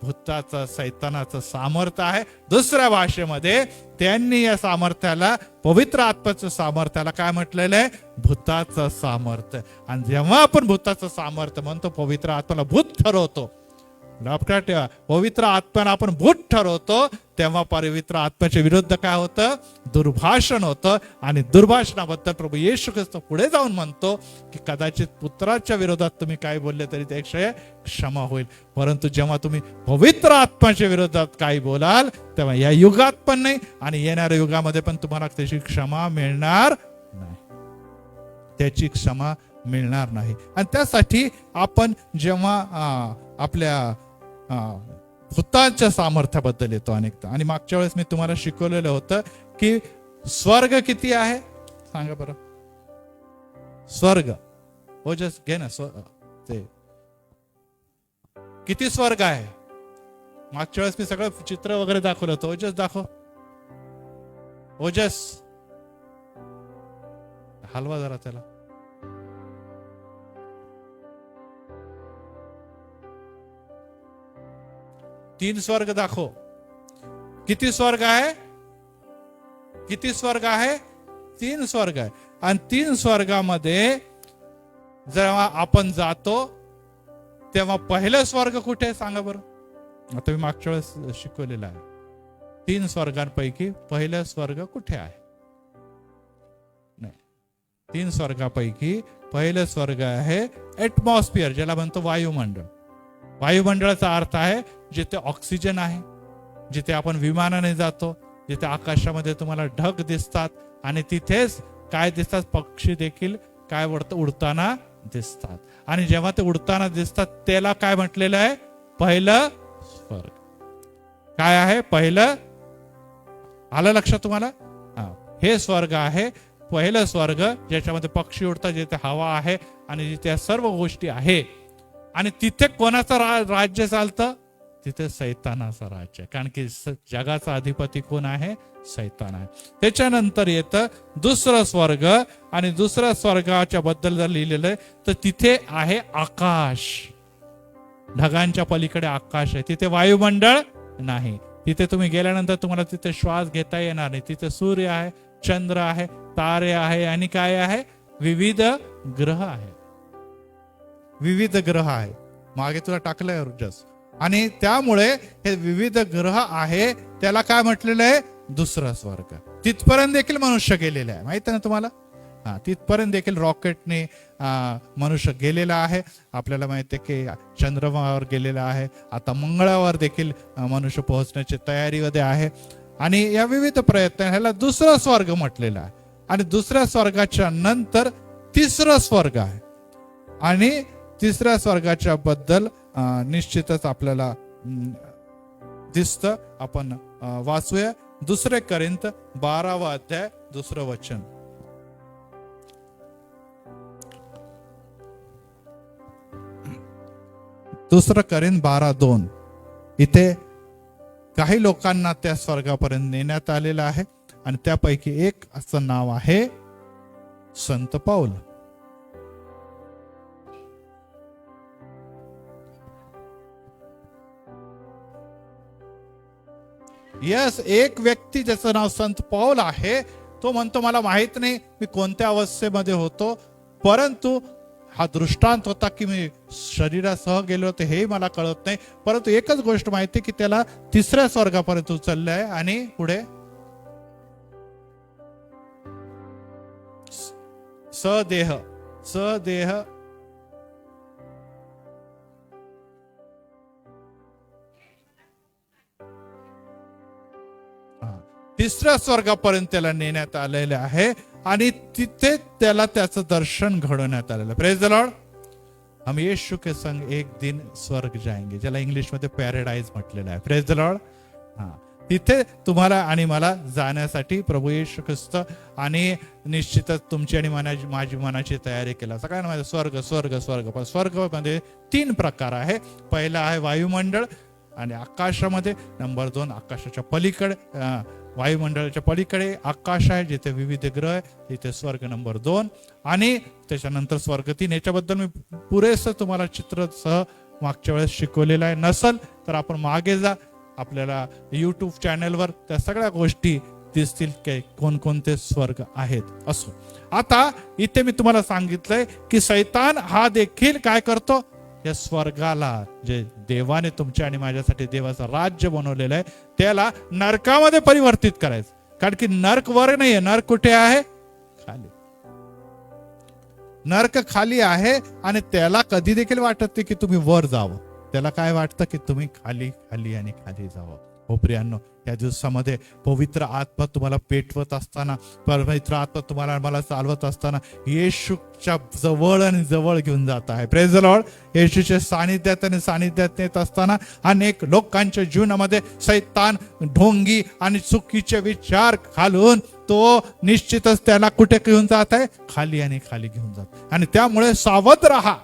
भूताचं, सैतानाचं सामर्थ्य आहे. दुसऱ्या भाषेमध्ये त्यांनी या सामर्थ्याला, पवित्र आत्म्याचं सामर्थ्याला काय म्हटलेलं आहे? भूताचं सामर्थ्य. आणि जेव्हा आपण भूताचं सामर्थ्य म्हणतो, पवित्र आत्म्याला भूत ठरवतो, लक्षात ठेवा, पवित्र आत्म्याला आपण भूत ठरवतो, तेव्हा पवित्र आत्म्याच्या विरुद्ध काय होतं? दुर्भाषण होतं. आणि दुर्भाषणाबद्दल प्रभू येशू ख्रिस्त पुढे जाऊन म्हणतो की कदाचित पुत्राच्या विरोधात तुम्ही काय बोलले तरी त्याविषयी क्षमा होईल, परंतु जेव्हा तुम्ही पवित्र आत्म्याच्या विरोधात काही बोलाल तेव्हा या युगात पण नाही आणि येणाऱ्या युगामध्ये पण तुम्हाला त्याची क्षमा मिळणार नाही, त्याची क्षमा मिळणार नाही. आणि त्यासाठी आपण जेव्हा आपल्या भूतांच्या सामर्थ्याबद्दल येतो अनेकदा, आणि मागच्या वेळेस मी तुम्हाला शिकवलेलं होतं की स्वर्ग किती आहे सांगा बरं? स्वर्ग, ओजस घे ना, ते किती स्वर्ग आहे? मागच्या वेळेस मी सगळं चित्र वगैरे दाखवलं होतं. ओजस दाखव, ओजस हलवा जरा त्याला. तीन स्वर्ग दाखव. किती स्वर्ग आहे? किती स्वर्ग आहे? तीन स्वर्ग आहे. आणि तीन स्वर्गामध्ये जेव्हा आपण जातो तेव्हा पहिलं स्वर्ग कुठे आहे सांगा बरं? आता मी मागच्या वेळेस शिकवलेलं आहे. तीन स्वर्गांपैकी पहिलं स्वर्ग कुठे आहे? नाही, तीन स्वर्गापैकी पहिलं स्वर्ग आहे एटमॉस्फिअर, ज्याला म्हणतो वायुमंडळ. वायुमंडळाचा अर्थ आहे जिथे ऑक्सिजन आहे, जिथे आपण विमानाने जातो, जिथे आकाशामध्ये तुम्हाला ढग दिसतात आणि तिथेच काय दिसतात? पक्षी देखील काय उडताना दिसतात. आणि जेव्हा ते उडताना दिसतात त्याला काय म्हटलेलं आहे? पहिलं स्वर्ग. काय आहे? पहिलं. आलं लक्षात तुम्हाला? हे स्वर्ग आहे पहिलं स्वर्ग, ज्याच्यामध्ये पक्षी उडतात, जिथे हवा आहे आणि जिथे सर्व गोष्टी आहे. आणि तिथे कोणाचं राज्य चालतं? तिथे सैतानाचं राज्य, कारण की जगाचा अधिपती कोण आहे? सैतान आहे. त्याच्यानंतर येतं दुसरं स्वर्ग, आणि दुसऱ्या स्वर्गाच्या बद्दल जर लिहिलेलं आहे तर तिथे आहे आकाश. ढगांच्या पलीकडे आकाश आहे, तिथे वायुमंडळ नाही. तिथे तुम्ही गेल्यानंतर तुम्हाला तिथे श्वास घेता येणार नाही. तिथे सूर्य आहे, चंद्र आहे, तारे आहे आणि काय आहे? विविध ग्रह आहे. विविध ग्रह आहे. मागे तुला टाकलंय जस. आणि त्यामुळे हे विविध ग्रह आहे त्याला काय म्हटलेलं आहे? दुसरा स्वर्ग. तिथपर्यंत देखील मनुष्य गेलेला आहे, माहित आहे ना तुम्हाला? तिथपर्यंत देखील रॉकेटने मनुष्य गेलेला आहे. आपल्याला माहिती आहे की चंद्रमावर गेलेला आहे. आता मंगळावर देखील मनुष्य पोहोचण्याची तयारीमध्ये आहे. आणि या विविध प्रयत्न ह्याला दुसरा स्वर्ग म्हटलेला आहे. आणि दुसऱ्या स्वर्गाच्या नंतर तिसरं स्वर्ग आहे. आणि तिसऱ्या स्वर्गाच्या बद्दल निश्चितच आपल्याला दिसतं. आपण वाचूया 2 कोरिंथ 12 अध्याय 2 वचन. दुसरं कोरिंथ 12:2. इथे काही लोकांना त्या स्वर्गापर्यंत नेण्यात आलेलं आहे आणि त्यापैकी एक असं नाव आहे संत पाऊल. यस, एक व्यक्ती ज्याचं नाव संत पाऊल आहे, तो म्हणतो मला माहित नाही मी कोणत्या अवस्थेमध्ये होतो, परंतु हा दृष्टांत होता की मी शरीरासह गेलो होते हे मला कळत नाही, परंतु एकच गोष्ट माहिती की त्याला तिसऱ्या स्वर्गापर्यंत उचललं आहे. आणि पुढे सदेह तिसऱ्या स्वर्गापर्यंत त्याला नेण्यात आलेले आहे आणि तिथे त्याला त्याचं दर्शन घडवण्यात आलेलं. Praise the lord. हम यीशु के संग एक दिन स्वर्ग जाएंगे, ज्याला इंग्लिश मध्ये पॅराडाइज म्हटलेलं आहे. Praise the Lord. तिथे तुम्हाला आणि मला जाण्यासाठी प्रभू येशू ख्रिस्त आणि निश्चितच तुमची आणि माझी मनाची तयारी केला. सगळ्यांना माहिती स्वर्ग स्वर्ग स्वर्ग, पण स्वर्गामध्ये 3 प्रकार आहे. पहिला आहे वायुमंडळ आणि आकाशामध्ये. नंबर 2 आकाशाच्या पलीकडे, वायुमंडळाच्या पलीकडे आकाश आहे जिथे विविध ग्रह आहे, तिथे स्वर्ग नंबर 2. आणि त्याच्यानंतर स्वर्ग 3. याच्याबद्दल मी पुरेसं तुम्हाला चित्रसह मागच्या वेळेस शिकवलेलं आहे. नसल तर आपण मागे जा, आपल्याला युट्यूब चॅनलवर त्या सगळ्या गोष्टी दिसतील की कोणकोणते स्वर्ग आहेत. असो, आता इथे मी तुम्हाला सांगितलंय की शैतान हा देखील काय करतो, या स्वर्गाला जे देवाने तुमच्या आणि माझ्यासाठी देवाचं राज्य बनवलेलं आहे त्याला नरकामध्ये परिवर्तित करायचं. कारण की नरक वर नाहीये, नरक कुठे आहे, खाली. नरक खाली आहे आणि त्याला कधी देखील वाटत नाही की तुम्ही वर जावं. त्याला काय वाटतं की तुम्ही खाली खाली आणि खाली जावं. हो प्रियांनो, या दिवसामध्ये पवित्र आत्मा तुम्हाला पेटवत असताना, पवित्र आत्मा तुम्हाला मला चालवत असताना येशूच्या जवळ आणि जवळ घेऊन जात आहे. Praise the Lord. येशूच्या सानिध्यात आणि सानिध्यात नेत असताना अनेक लोकांच्या जीवनामध्ये शैतान ढोंगी आणि चुकीचे विचार घालून तो निश्चितच त्याला कुठे घेऊन जात आहे, खाली आणि खाली घेऊन जात. आणि त्यामुळे सावध राहा,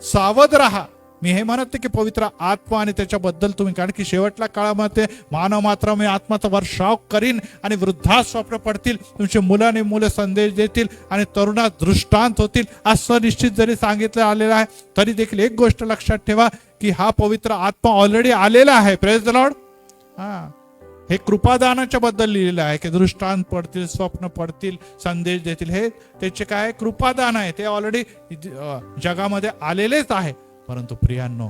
सावध राहा. मी हे म्हणत की पवित्र आत्मा आणि त्याच्याबद्दल तुम्ही, कारण की शेवटल्या काळामध्ये मानव मात्र मी आत्माचा वर्षाव करीन आणि वृद्धास स्वप्न पडतील, तुमचे मुलाने मुले संदेश देतील आणि तरुणास दृष्टांत होतील, असं निश्चित जरी सांगितलं आलेलं आहे तरी देखील एक गोष्ट लक्षात ठेवा की हा पवित्र आत्मा ऑलरेडी आलेला आहे. Praise the Lord. हे कृपादानाच्या बद्दल लिहिलेलं आहे की दृष्टांत पडतील, स्वप्न पडतील, संदेश देतील. हे त्याचे काय कृपादान आहे, ते ऑलरेडी जगामध्ये आलेलेच आहे. परंतु प्रियांनो,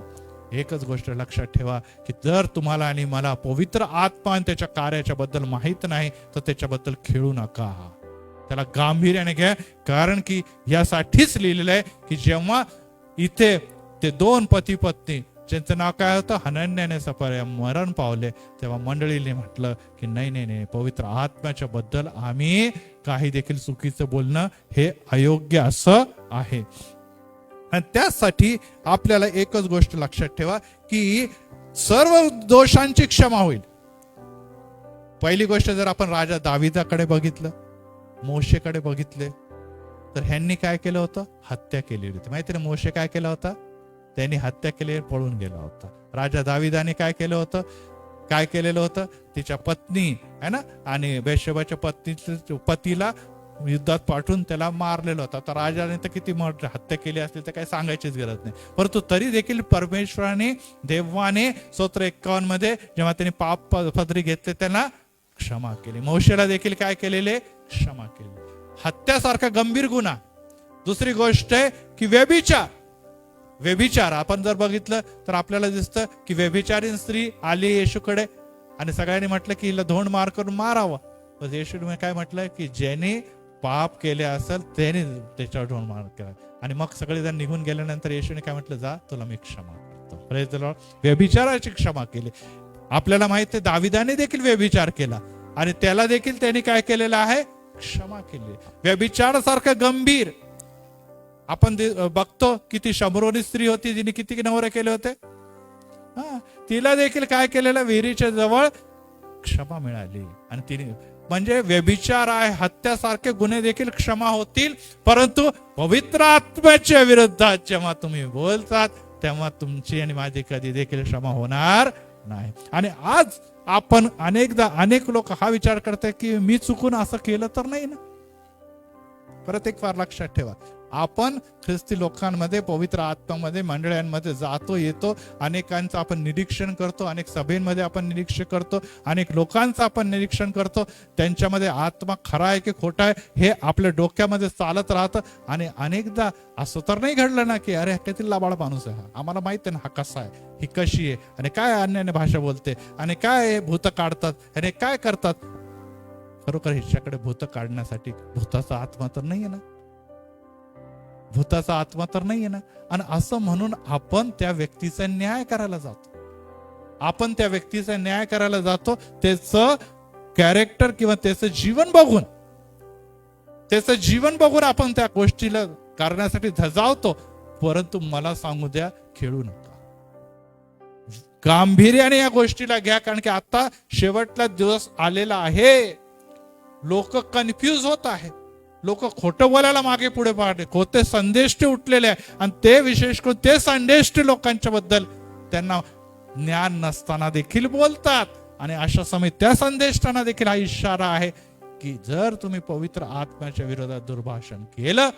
एकच गोष्ट लक्षात ठेवा की जर तुम्हाला आणि मला पवित्र आत्मा आणि त्याच्या कार्याच्या बद्दल माहित नाही तर त्याच्याबद्दल खेळू नका, त्याला गांभीर्याने घ्या. कारण की यासाठीच लिहिलेलं आहे की जेव्हा इथे ते 2 पती पत्नी ज्यांचं नाव काय होतं, हनन्याने सफर मरण पावले, तेव्हा मंडळीने म्हटलं की नाही नाही नाही, पवित्र आत्म्याच्या बद्दल आम्ही काही देखील चुकीचं बोलणं हे अयोग्य असं आहे. आणि त्यासाठी आपल्याला एकच गोष्ट लक्षात ठेवा की सर्व दोषांची क्षमा होईल. पहिली गोष्ट, जर आपण राजा दाविदाकडे बघितलं, मोशेकडे बघितले, तर ह्यांनी काय केलं होतं, हत्या केली होती. माहिती ना मोशे काय केला होता, त्यांनी हत्या केली, पळून गेला होता. राजा दाविदाने काय केलं होतं, काय केलेलं होतं, तिच्या पत्नी आहे ना आणि बेशेबाच्या पतीला युद्धात पाठवून त्याला मारलेलं होतं. तर राजाने तर किती हत्या केली असतील तर काही सांगायचीच गरज नाही. परंतु तरी देखील परमेश्वराने, देवाने स्तोत्र 51 मध्ये जेव्हा त्यांनी पाप पदरी घेतले त्यांना क्षमा केली. मोशेला देखील काय केलेले, क्षमा केली. हत्यासारखा गंभीर गुन्हा. दुसरी गोष्ट आहे की व्यभिचार. व्यभिचार आपण जर बघितलं तर आपल्याला दिसतं की व्यभिचारी स्त्री आली येशूकडे आणि सगळ्यांनी म्हटलं की हिला धोंड मार करून मारावं. पण येशूने काय म्हटलं की ज्याने पाप केले असेल त्याने त्याच्यावर धोंड मार केला. आणि मग सगळेजण निघून गेल्यानंतर येशूने काय म्हटलं, जा तुला मी क्षमा करतो. Praise the Lord. व्यभिचाराची क्षमा केली. आपल्याला माहिती आहे दाविदाने देखील व्यभिचार केला आणि त्याला देखील त्यांनी काय केलेलं आहे, क्षमा केली. व्यभिचारासारखं गंभीर आपण बघतो की ती शमरोनी स्त्री होती जिने किती नवरे केले होते. तिला देखील काय केलेलं, विहिरीच्या जवळ क्षमा मिळाली. आणि तिने म्हणजे व्यभिचार आहे, हत्यासारखे गुन्हे देखील क्षमा होतील. परंतु पवित्र आत्म्याच्या विरुद्धात जेव्हा तुम्ही बोलतात तेव्हा तुमची आणि माझी कधी देखील क्षमा होणार नाही. आणि आज आपण अनेक लोक हा विचार करतात की मी चुकून असं केलं तर नाही ना. परत एक फार लक्षात ठेवा, आपण ख्रिस्ती लोकांमध्ये, पवित्र आत्म्यामध्ये, मंडळांमध्ये जातो येतो, अनेकांचं आपण निरीक्षण करतो, अनेक सभेमध्ये आपण निरीक्षण करतो, अनेक लोकांचं आपण निरीक्षण करतो. त्यांच्यामध्ये आत्मा खरा आहे की खोटा आहे हे आपल्या डोक्यामध्ये चालत राहतं. आणि अनेकदा असं तर नाही घडलं ना की अरे ह्यातील लाबाळ माणूस आहे, आम्हाला माहित आहे ना हा कसा आहे, ही कशी आहे आणि काय अन्याने भाषा बोलते आणि काय भूत काढतात आणि काय करतात. खरोखर ह्याच्याकडे भूत काढण्यासाठी भूताचा आत्मा तर नाहीये ना, भूताचा आत्मा तर नाहीये ना. आणि असं म्हणून आपण त्या व्यक्तीचा न्याय करायला जातो. आपण त्या व्यक्तीचा न्याय करायला जातो त्याचं कॅरेक्टर किंवा त्याचं जीवन बघून आपण त्या गोष्टीला करण्यासाठी धजावतो. परंतु मला सांगू द्या, खेळू नका. गांभीर्याने या गोष्टीला घ्या, कारण की आता शेवटला दिवस आलेला आहे. लोक कन्फ्यूज होत आहे, लोक खोटं बोलायला मागे पुढे पाहते, खोटे संदेष्टे उठलेले आहे, आणि ते विशेष करून ते संदेष्टे लोकांच्या बद्दल त्यांना ज्ञान नसताना देखील बोलतात. आणि अशा समय त्या संदेष्टांना देखील हा इशारा आहे की जर तुम्ही पवित्र आत्म्याच्या विरोधात दुर्भाषण केलं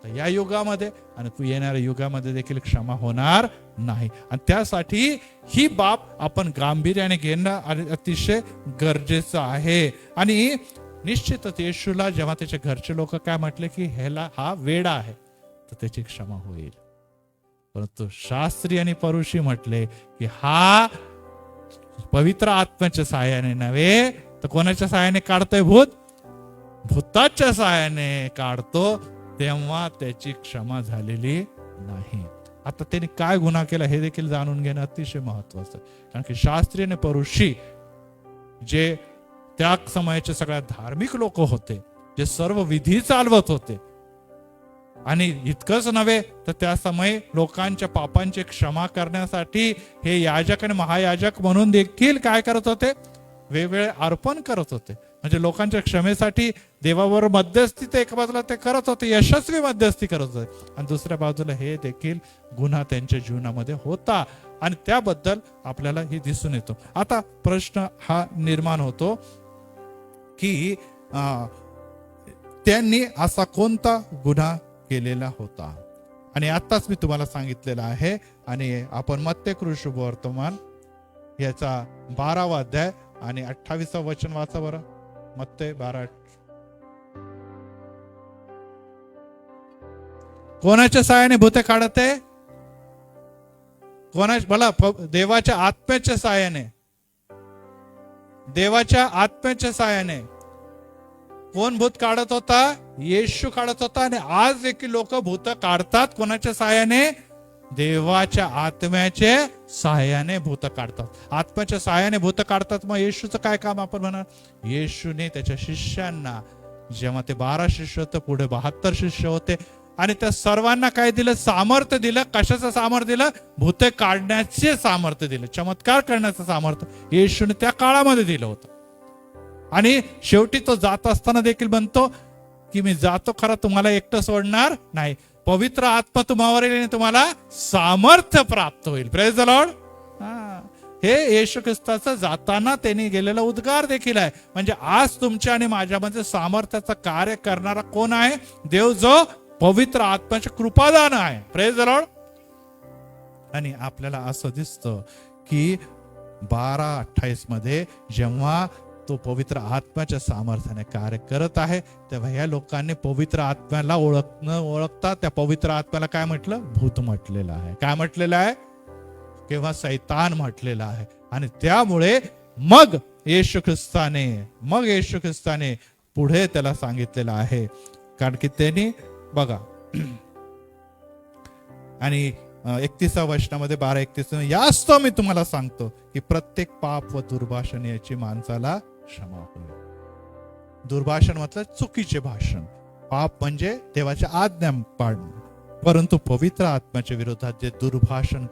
तर या युगामध्ये आणि येणाऱ्या युगामध्ये देखील क्षमा होणार नाही. आणि त्यासाठी ही बाब आपण गांभीर्याने घेणं अतिशय गरजेचं आहे. आणि निश्चितच येशूला जेव्हा त्याच्या घरचे लोक काय म्हटले की ह्याला हा वेडा आहे, तर त्याची क्षमा होईल. परंतु शास्त्री आणि परुषी म्हटले की हा पवित्र आत्म्याच्या सहाय्याने नव्हे तर कोणाच्या सहाय्याने काढतोय भूत, भूताच्या सहाय्याने काढतो, तेव्हा त्याची क्षमा झालेली नाही. आता त्याने काय गुन्हा केला हे देखील जाणून घेणं अतिशय महत्वाचं आहे. कारण की शास्त्री आणि परुषी जे त्या समयाचे सगळ्यात धार्मिक लोक होते, जे सर्व विधी चालवत होते, आणि इतकंच नव्हे तर त्या समय लोकांच्या पापांची क्षमा करण्यासाठी हे याजक आणि महायाजक म्हणून देखील काय करत होते, वेगवेगळे अर्पण करत होते. म्हणजे लोकांच्या क्षमेसाठी देवावर मध्यस्थी ते एका बाजूला ते करत होते, यशस्वी मध्यस्थी करत होते, आणि दुसऱ्या बाजूला हे देखील गुन्हा त्यांच्या जीवनामध्ये होता. आणि त्याबद्दल आपल्याला हे दिसून येतो. आता प्रश्न हा निर्माण होतो की त्यांनी असा कोणता गुन्हा केलेला होता. आणि आताच मी तुम्हाला सांगितलेलं आहे. आणि आपण मत्तेकृ शुभवर्तमान याचा 12वा अध्याय आणि 28वा वचन वाचा बरं. मत्ते 12. कोणाच्या सहाय्याने भूते काढते? मला देवाच्या आत्म्याच्या सहाय्याने, देवाच्या आत्म्याच्या सहाय्याने. कोण भूत काढत होता? येशू काढत होता. आणि आज देखील लोक भूत काढतात कोणाच्या सहाय्याने? देवाच्या आत्म्याचे सहाय्याने भूत काढतात. आत्म्याच्या सहाय्याने भूत काढतात. मग येशूचं काय काम आपण म्हणा? येशूने त्याच्या शिष्यांना, जेव्हा ते 12 शिष्य होते, पुढे 72 शिष्य होते, आणि त्या सर्वांना काय दिलं? सामर्थ्य दिलं. कशाचं सामर्थ्य दिलं? भूते काढण्याचे सामर्थ्य दिलं, चमत्कार करण्याचं सामर्थ्य येशूने त्या काळामध्ये दिलं होतं. आणि शेवटी तो जात असताना देखील म्हणतो की मी जातो खरा, तुम्हाला एकटं सोडणार नाही, पवित्र आत्मा तुम्हावर येईल आणि तुम्हाला सामर्थ्य प्राप्त होईल. Praise the Lord. हे येशू ख्रिस्ताचं जाताना त्यांनी गेलेला उद्गार देखील आहे. म्हणजे आज तुमच्या आणि माझ्यामध्ये सामर्थ्याचं कार्य करणारा कोण आहे? देव, जो पवित्र आत्म्याचे कृपादान आहे. Praise the Lord. आणि आपल्याला असं दिसतं की 12:28 मध्ये जेव्हा तो पवित्र आत्म्याच्या सामर्थ्याने कार्य करत आहे, तेव्हा या लोकांनी पवित्र आत्म्याला ओळखता त्या पवित्र आत्म्याला काय म्हटलं? भूत म्हटलेलं आहे. काय म्हटलेलं आहे? किंवा सैतान म्हटलेलं आहे. आणि त्यामुळे मग येशू ख्रिस्ताने पुढे त्याला सांगितलेलं आहे. कारण की त्यांनी बघा, आणि 31व्या वचनामध्ये 12:31 यास्तव मी तुम्हाला सांगतो की प्रत्येक पाप व दुर्भाषण याची माणसाला क्षमा होईल. दुर्भाषण मतलब चुकीचे भाषण. पाप म्हणजे देवाच्या आज्ञा पाळणे. परंतु पवित्र आत्म्याच्या विरोधात जे दुर्भाषण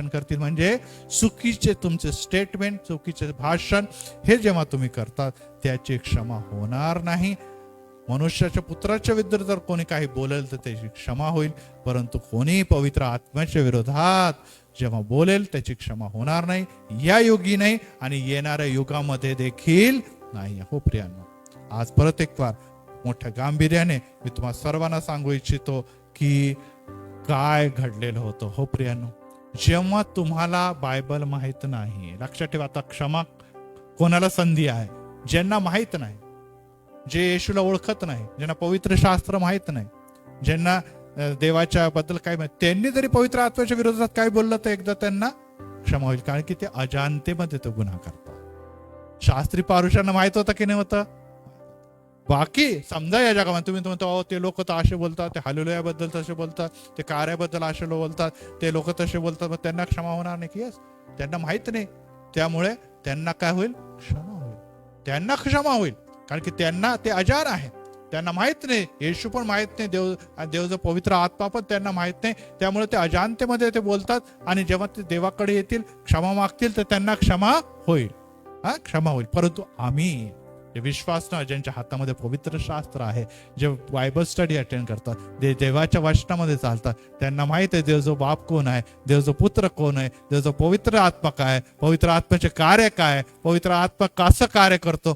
करतील म्हणजे चुकीचे तुमचे स्टेटमेंट, चुकीचे भाषण, हे जेव्हा तुम्ही करतात त्याची क्षमा होणार नाही. मनुष्याच्या पुत्राच्या विरुद्ध जर कोणी काही बोलेल तर त्याची क्षमा होईल, परंतु कोणी पवित्र आत्म्याच्या विरोधात जेव्हा बोलेल त्याची क्षमा होणार नाही, या युगी नाही आणि येणाऱ्या युगामध्ये देखील नाही. हो प्रियांनो, आज परत एक वार मोठ्या गांभीर्याने मी तुम्हाला सर्वांना सांगू इच्छितो की काय घडलेलं होतं. हो प्रियांनो, जेव्हा तुम्हाला बायबल माहित नाही, लक्षात ठेवा, आता क्षमा कोणाला संधी आहे? ज्यांना माहित नाही, जे येशूला ओळखत नाही, ज्यांना पवित्र शास्त्र माहित नाही, ज्यांना देवाच्या बद्दल काय माहित, त्यांनी जरी पवित्र आत्म्याच्या विरोधात काय बोललं तर एकदा त्यांना क्षमा होईल. कारण की ते अजाणतेमध्ये तो गुन्हा करतात. शास्त्री पारुषांना माहित होतं की नाही होतं? बाकी समजा या जगामध्ये तुम्ही म्हणतो ते लोक तर असे बोलतात, ते हालेलुयाबद्दल तसे बोलतात, ते कार्याबद्दल असे लोक बोलतात, ते लोक तसे बोलतात, मग त्यांना क्षमा होणार नाही की? यस, त्यांना माहित नाही, त्यामुळे त्यांना काय होईल? क्षमा होईल. त्यांना क्षमा होईल, कारण की त्यांना ते अजाण आहे. त्यांना माहित नाही, येशू पण माहित नाही, देवचा पवित्र आत्मा पण त्यांना माहित नाही. त्यामुळे ते अजाणतेमध्ये ते बोलतात. आणि जेव्हा ते देवाकडे येतील, क्षमा मागतील, तर त्यांना क्षमा होईल. क्षमा होईल. परंतु आम्ही जे विश्वासनं, ज्यांच्या हातामध्ये पवित्र शास्त्र आहे, जे बायबल स्टडी अटेंड करतात, देवाच्या वचनामध्ये चालतात, त्यांना माहित आहे देवचा बाप कोण आहे, देवचा पुत्र कोण आहे, देवचा पवित्र आत्मा काय, पवित्र आत्म्याचे कार्य काय, पवित्र आत्मा कसं कार्य करतो.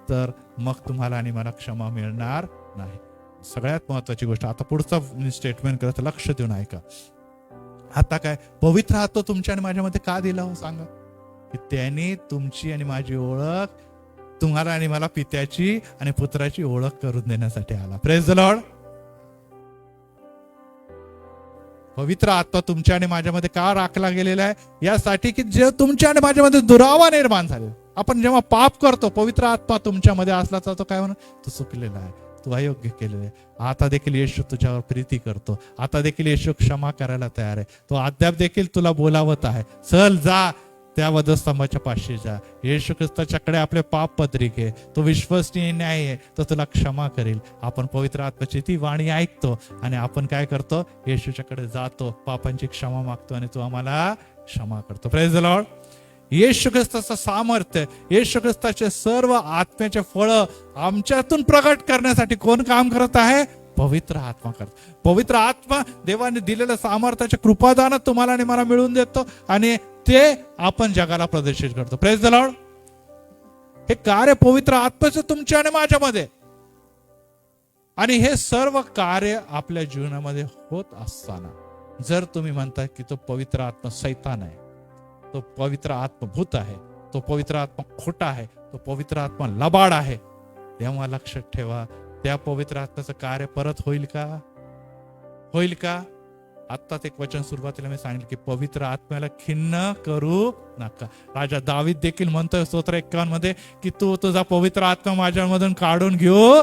तर मग तुम्हाला आणि मला क्षमा मिळणार नाही. सगळ्यात महत्वाची गोष्ट, आता पुढचं स्टेटमेंट करत लक्ष देऊन ऐका. आता काय, पवित्र आत्मा तुमच्या आणि माझ्यामध्ये का दिला हो सांगा? की त्याने तुमची आणि माझी ओळख, तुम्हाला आणि मला पित्याची आणि पुत्राची ओळख करून देण्यासाठी आला. Praise the Lord. पवित्र आत्मा तुमच्या आणि माझ्यामध्ये का राखला गेलेला आहे? यासाठी की जे तुमच्या आणि माझ्यामध्ये दुरावा निर्माण झाले. आपण जेव्हा पाप करतो, पवित्र आत्मा तुमच्यामध्ये असला तर तो काय म्हणून, तू चुकलेला आहे, तू अयोग्य केलेलं आहे. आता देखील येशू तुझ्यावर प्रीती करतो. आता देखील येशू क्षमा करायला तयार आहे. तो अद्याप देखील तुला बोलावत आहे, चल जा त्या वधस्तंभाच्या पाशी जा. येशू ख्रिस्ताच्याकडे आपले पाप पत्रिके, तो विश्वसनीय न्याय आहे, तो तुला क्षमा करेल. आपण पवित्र आत्म्याची ती वाणी ऐकतो आणि आपण काय करतो, येशूच्याकडे जातो, पापांची क्षमा मागतो आणि तो आम्हाला क्षमा करतो. Praise the lord. येशू ख्रिस्ताचं सामर्थ्य, येशू ख्रिस्ताचे सर्व आत्म्याचे फळ आमच्यातून प्रगट करण्यासाठी कोण काम करत आहे? पवित्र आत्मा करतो. पवित्र आत्मा देवाने दिलेलं सामर्थ्याचे कृपादान तुम्हाला आणि मला मिळवून देतो आणि ते आपण जगाला प्रदर्शित करतो. Praise the Lord. हे कार्य पवित्र आत्म्याचं तुमच्या आणि माझ्यामध्ये, आणि हे सर्व कार्य आपल्या जीवनामध्ये होत असताना जर तुम्ही म्हणता की तो पवित्र आत्मा सैतान आहे, तो पवित्र आत्मा भूत आहे, तो पवित्र आत्मा खोटा आहे, तो पवित्र आत्मा लबाड आहे, तेव्हा लक्षात ठेवा, त्या पवित्र आत्म्याचं कार्य परत होईल का? होईल का? आत्ताच एक वचन सुरुवातीला मी सांगितलं की पवित्र आत्म्याला खिन्न करू नका. राजा दावीद देखील म्हणतोय स्तोत्र 51 मध्ये की तू तुझा पवित्र आत्मा माझ्यामधून काढून घेऊ.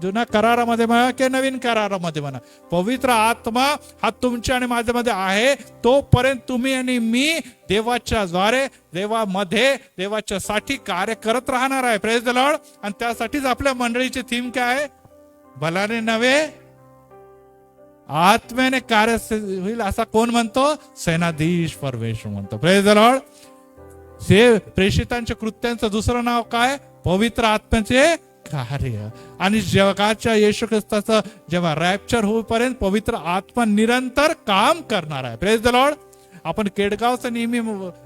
जुन्या करारामध्ये म्हणा की नवीन करारामध्ये म्हणा, पवित्र आत्मा हा तुमच्या आणि माझ्यामध्ये आहे तोपर्यंत तुम्ही आणि मी देवाच्या द्वारे, देवामध्ये, देवाच्या साठी कार्य करत राहणार आहे. Praise the Lord. आणि त्यासाठीच आपल्या मंडळीची थीम काय आहे? बलाने नव्हे आत्म्याने कार्य होईल असा कोण म्हणतो? सेनाधीश परमेश्वर म्हणतो. Praise the Lord. हे प्रेषितांच्या कृत्यांचं दुसरं नाव काय? पवित्र आत्म्याचे कार्य. आणि जगाच्या येशू ख्रिस्ताचं जेव्हा रॅप्चर होईपर्यंत पवित्र आत्मा निरंतर काम करणार आहे. Praise the Lord. आपण केडगावचं नेहमी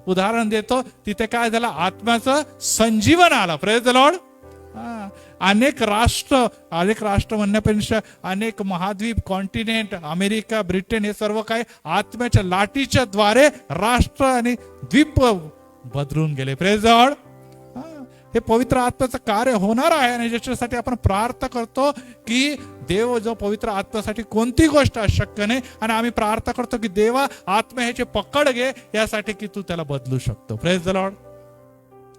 उदाहरण देतो, तिथे काय झालं? आत्म्याचं संजीवन आलं. Praise the Lord. अनेक राष्ट्र म्हणण्यापेक्षा अनेक महाद्वीप, कॉन्टिनेंट, अमेरिका, ब्रिटन, हे सर्व काय आत्म्याच्या लाटीच्या द्वारे राष्ट्र आणि द्वीप बदलून गेले. Praise the Lord. हे पवित्र आत्म्याचं कार्य होणार आहे आणि ज्याच्यासाठी आपण प्रार्थना करतो की देव जो पवित्र आत्म्यासाठी कोणती गोष्ट अशक्य नाही, आणि आम्ही प्रार्थना करतो की देवा आत्मा ह्याची पकड घे यासाठी की तू त्याला बदलू शकतो. Praise the Lord.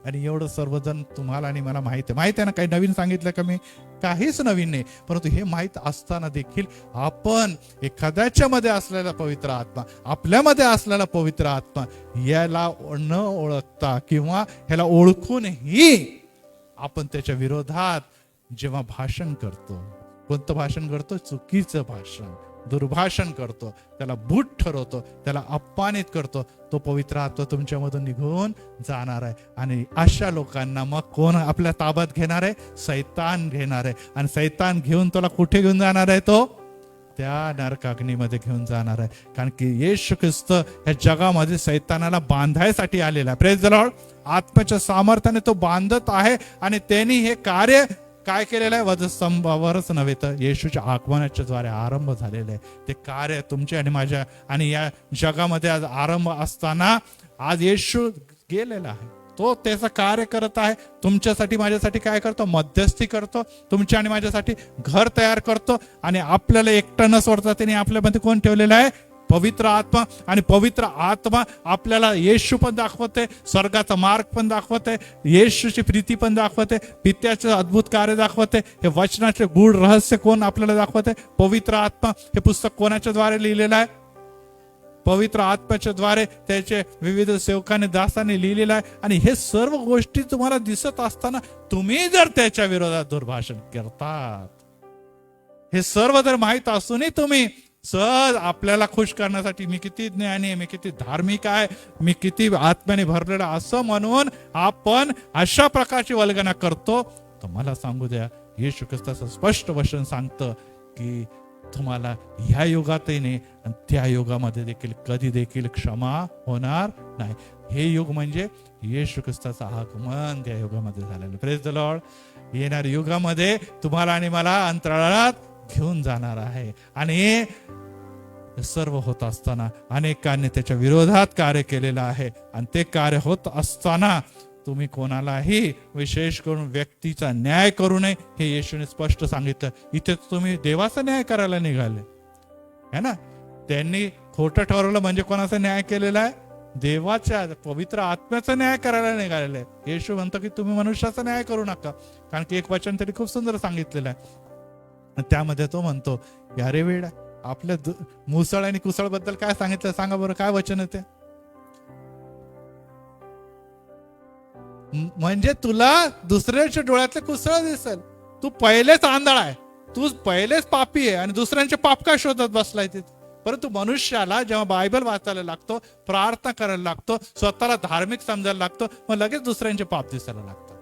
आणि एवढं सर्वजण तुम्हाला आणि मला माहित आहे ना. काही नवीन सांगितलं का मी? काहीच नवीन नाही. परंतु हे माहित असताना देखील आपण एखाद्याच्या मध्ये असलेला पवित्र आत्मा, आपल्यामध्ये असलेला पवित्र आत्मा याला न ओळखता किंवा ह्याला ओळखूनही आपण त्याच्या विरोधात जेव्हा भाषण करतो, कोणतं भाषण करतो? चुकीचं भाषण, दुर्भाषण करतो, त्याला बूट ठरवतो, त्याला अपमानित करतो, तो पवित्र आत्मा तुमच्यामधून निघून जाणार आहे. आणि अशा लोकांना मग कोण आपल्या ताब्यात घेणार आहे? सैतान घेणार आहे. आणि सैतान घेऊन तुला कुठे घेऊन जाणार आहे? तो त्या नरकाग्नीमध्ये घेऊन जाणार आहे. कारण की येशू ख्रिस्त ह्या जगामध्ये सैतानाला बांधायसाठी आलेला आहे. Praise the lord. आत्म्याच्या सामर्थ्याने तो बांधत आहे आणि त्यांनी हे कार्य काय केलेलं आहे? वधस्तंभावरच नव्हे तर येशूच्या आगमनाच्या द्वारे आरंभ झालेलं आहे. ते कार्य तुमच्या आणि माझ्या आणि या जगामध्ये आज आरंभ असताना आज येशू गेलेला आहे. तो त्याचं कार्य करत आहे. तुमच्यासाठी माझ्यासाठी काय करतो? मध्यस्थी करतो. तुमच्या आणि माझ्यासाठी घर तयार करतो. आणि आपल्याला एकटं न सोडता त्याने आपल्यामध्ये कोण ठेवलेलं आहे? पवित्र आत्मा. आणि पवित्र आत्मा आपल्याला येशू पण दाखवते, स्वर्गाचा मार्ग पण दाखवते, येशूची प्रीती पण दाखवते, पित्याचं अद्भुत कार्य दाखवते. हे वचनाचे गूढ रहस्य कोण आपल्याला दाखवते? पवित्र आत्मा. हे पुस्तक कोणाच्या द्वारे लिहिलेलं आहे? पवित्र आत्म्याच्या द्वारे त्याचे विविध सेवकाने दासाने लिहिलेलं आहे. आणि हे सर्व गोष्टी तुम्हाला दिसत असताना तुम्ही जर त्याच्या विरोधात दुर्भाषण करतात, हे सर्व जर माहित असूनही तुम्ही सहज आपल्याला खुश करण्यासाठी मी किती ज्ञानी आहे, मी किती धार्मिक आहे, मी किती आत्म्याने भरलेला असं म्हणून आपण अशा प्रकारची वल्गना करतो, तर मला सांगू द्या, येशू ख्रिस्ताचं स्पष्ट वचन सांगतं की तुम्हाला ह्या युगातही नाही आणि त्या युगामध्ये देखील कधी देखील क्षमा होणार नाही. हे युग म्हणजे येशू ख्रिस्ताचं आगमन त्या युगामध्ये झालेलं. Praise the Lord. येणाऱ्या युगामध्ये तुम्हाला आणि मला अंतराळात घेऊन जाणार आहे. आणि सर्व होत असताना अनेकांनी त्याच्या विरोधात कार्य केलेलं आहे. आणि ते कार्य होत असताना तुम्ही कोणालाही विशेष करून व्यक्तीचा न्याय करू नये हे येशूने स्पष्ट सांगितलं. इथे तुम्ही देवाचा न्याय करायला निघाले है ना. त्यांनी खोटं ठरवलं म्हणजे कोणाचा न्याय केलेला आहे? देवाच्या पवित्र आत्म्याचा न्याय करायला निघालेला आहे. येशू म्हणतो की तुम्ही मनुष्याचा न्याय करू नका, कारण की एक वचन तरी खूप सुंदर सांगितलेलं आहे. त्यामध्ये तो म्हणतो की अरे वेडा, आपल्या मुसळ आणि कुसळ बद्दल काय सांगितलं सांगा बरं, काय वचन आहे ते? म्हणजे तुला दुसऱ्याच्या डोळ्यातले कुसळ दिसेल. तू पहिलेच आंधळ आहे, तू पहिलेच पापी आहे आणि दुसऱ्यांचे पाप काय शोधत बसलाय तिथे. परंतु मनुष्याला जेव्हा बायबल वाचायला लागतो, प्रार्थना करायला लागतो, स्वतःला धार्मिक समजायला लागतो, मग लगेच दुसऱ्यांचे पाप दिसायला लागतात.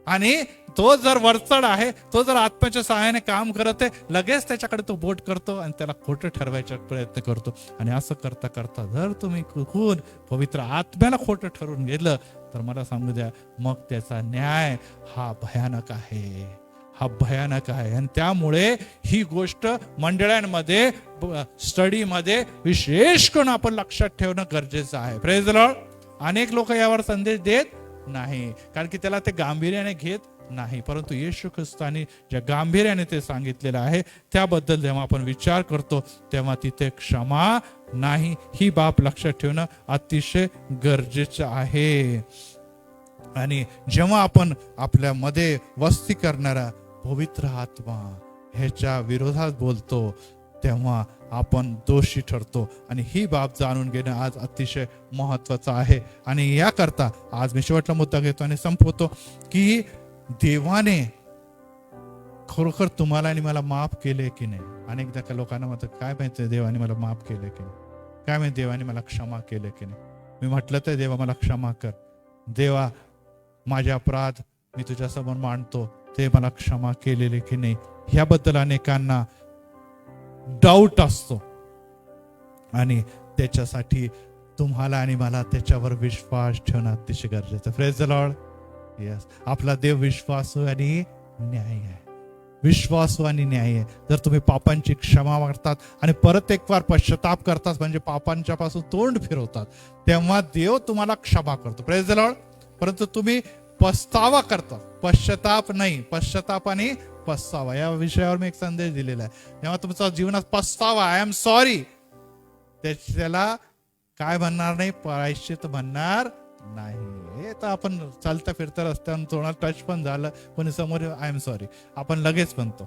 आणि तो जर वरचढ आहे, तो जर आत्म्याच्या सहाय्याने काम करत आहे, लगेच त्याच्याकडे तो बोट करतो आणि त्याला खोटं ठरवायचा प्रयत्न करतो. आणि असं करता करता जर तुम्ही खून पवित्र आत्म्याला खोटं ठरवून गेलं, तर मला सांगू द्या, मग त्याचा न्याय हा भयानक आहे, हा भयानक आहे. आणि त्यामुळे ही गोष्ट मंडळांमध्ये, स्टडीमध्ये विशेष करून आपण लक्षात ठेवणं गरजेचं आहे. Praise the Lord. अनेक लोक यावर संदेश देत नाही, कारण की त्याला ते गांभीर्याने घेत नाही. परंतु येशू ख्रिस्ताने ज्या गांभीर्याने ते सांगितलेलं आहे, त्याबद्दल जेव्हा आपण विचार करतो, तेव्हा तिथे क्षमा नाही, ही बाब लक्षात ठेवणं अतिशय गरजेचं आहे. आणि जेव्हा आपण आपल्या मध्ये वस्ती करणारा पवित्र आत्मा ह्याच्या विरोधात बोलतो, तेव्हा आपण दोषी ठरतो. आणि ही बाब जाणून घेणं आज अतिशय महत्वाचं आहे. आणि याकरता आज मी शेवटचा मुद्दा घेतो आणि संपवतो की देवाने खरोखर तुम्हाला आणि मला माफ केले की नाही. अनेकदा का लोकांना म्हणतात, काय माहिती देवाने मला माफ केले की नाही, काय माहिती देवाने मला क्षमा केले की नाही. मी म्हटलं तर देवा मला क्षमा कर, देवा माझे अपराध मी तुझ्या समोर मांडतो, ते मला क्षमा केलेले की नाही. ह्याबद्दल अनेकांना डाऊट असतो. आणि त्याच्यासाठी तुम्हाला आणि मला त्याच्यावर विश्वास ठेवणं अतिशय गरजेचं. Praise the Lord. यस, आपला देव विश्वासू आणि न्यायी आहे, विश्वासू आणि न्यायी आहे. जर तुम्ही पापांची क्षमा मागतात आणि परत एक वार पश्चाताप करतात, म्हणजे पापांच्या पासून तोंड फिरवतात, तेव्हा देव तुम्हाला क्षमा करतो. Praise the Lord. परंतु तुम्ही पस्तावा करता, पश्चाताप नाही. पश्चाताप आणि पस्तावा या विषयावर मी एक संदेश दिलेला आहे. जेव्हा तुमचा जीवनात पस्तावा, आय एम सॉरी, त्याला काय म्हणणार नाही, प्रायश्चित म्हणणार नाही. हे तर आपण चालता फिरता रस्त्यावर तोंडात टच पण झालं, कोणी समोर आय एम सॉरी, आपण लगेच म्हणतो,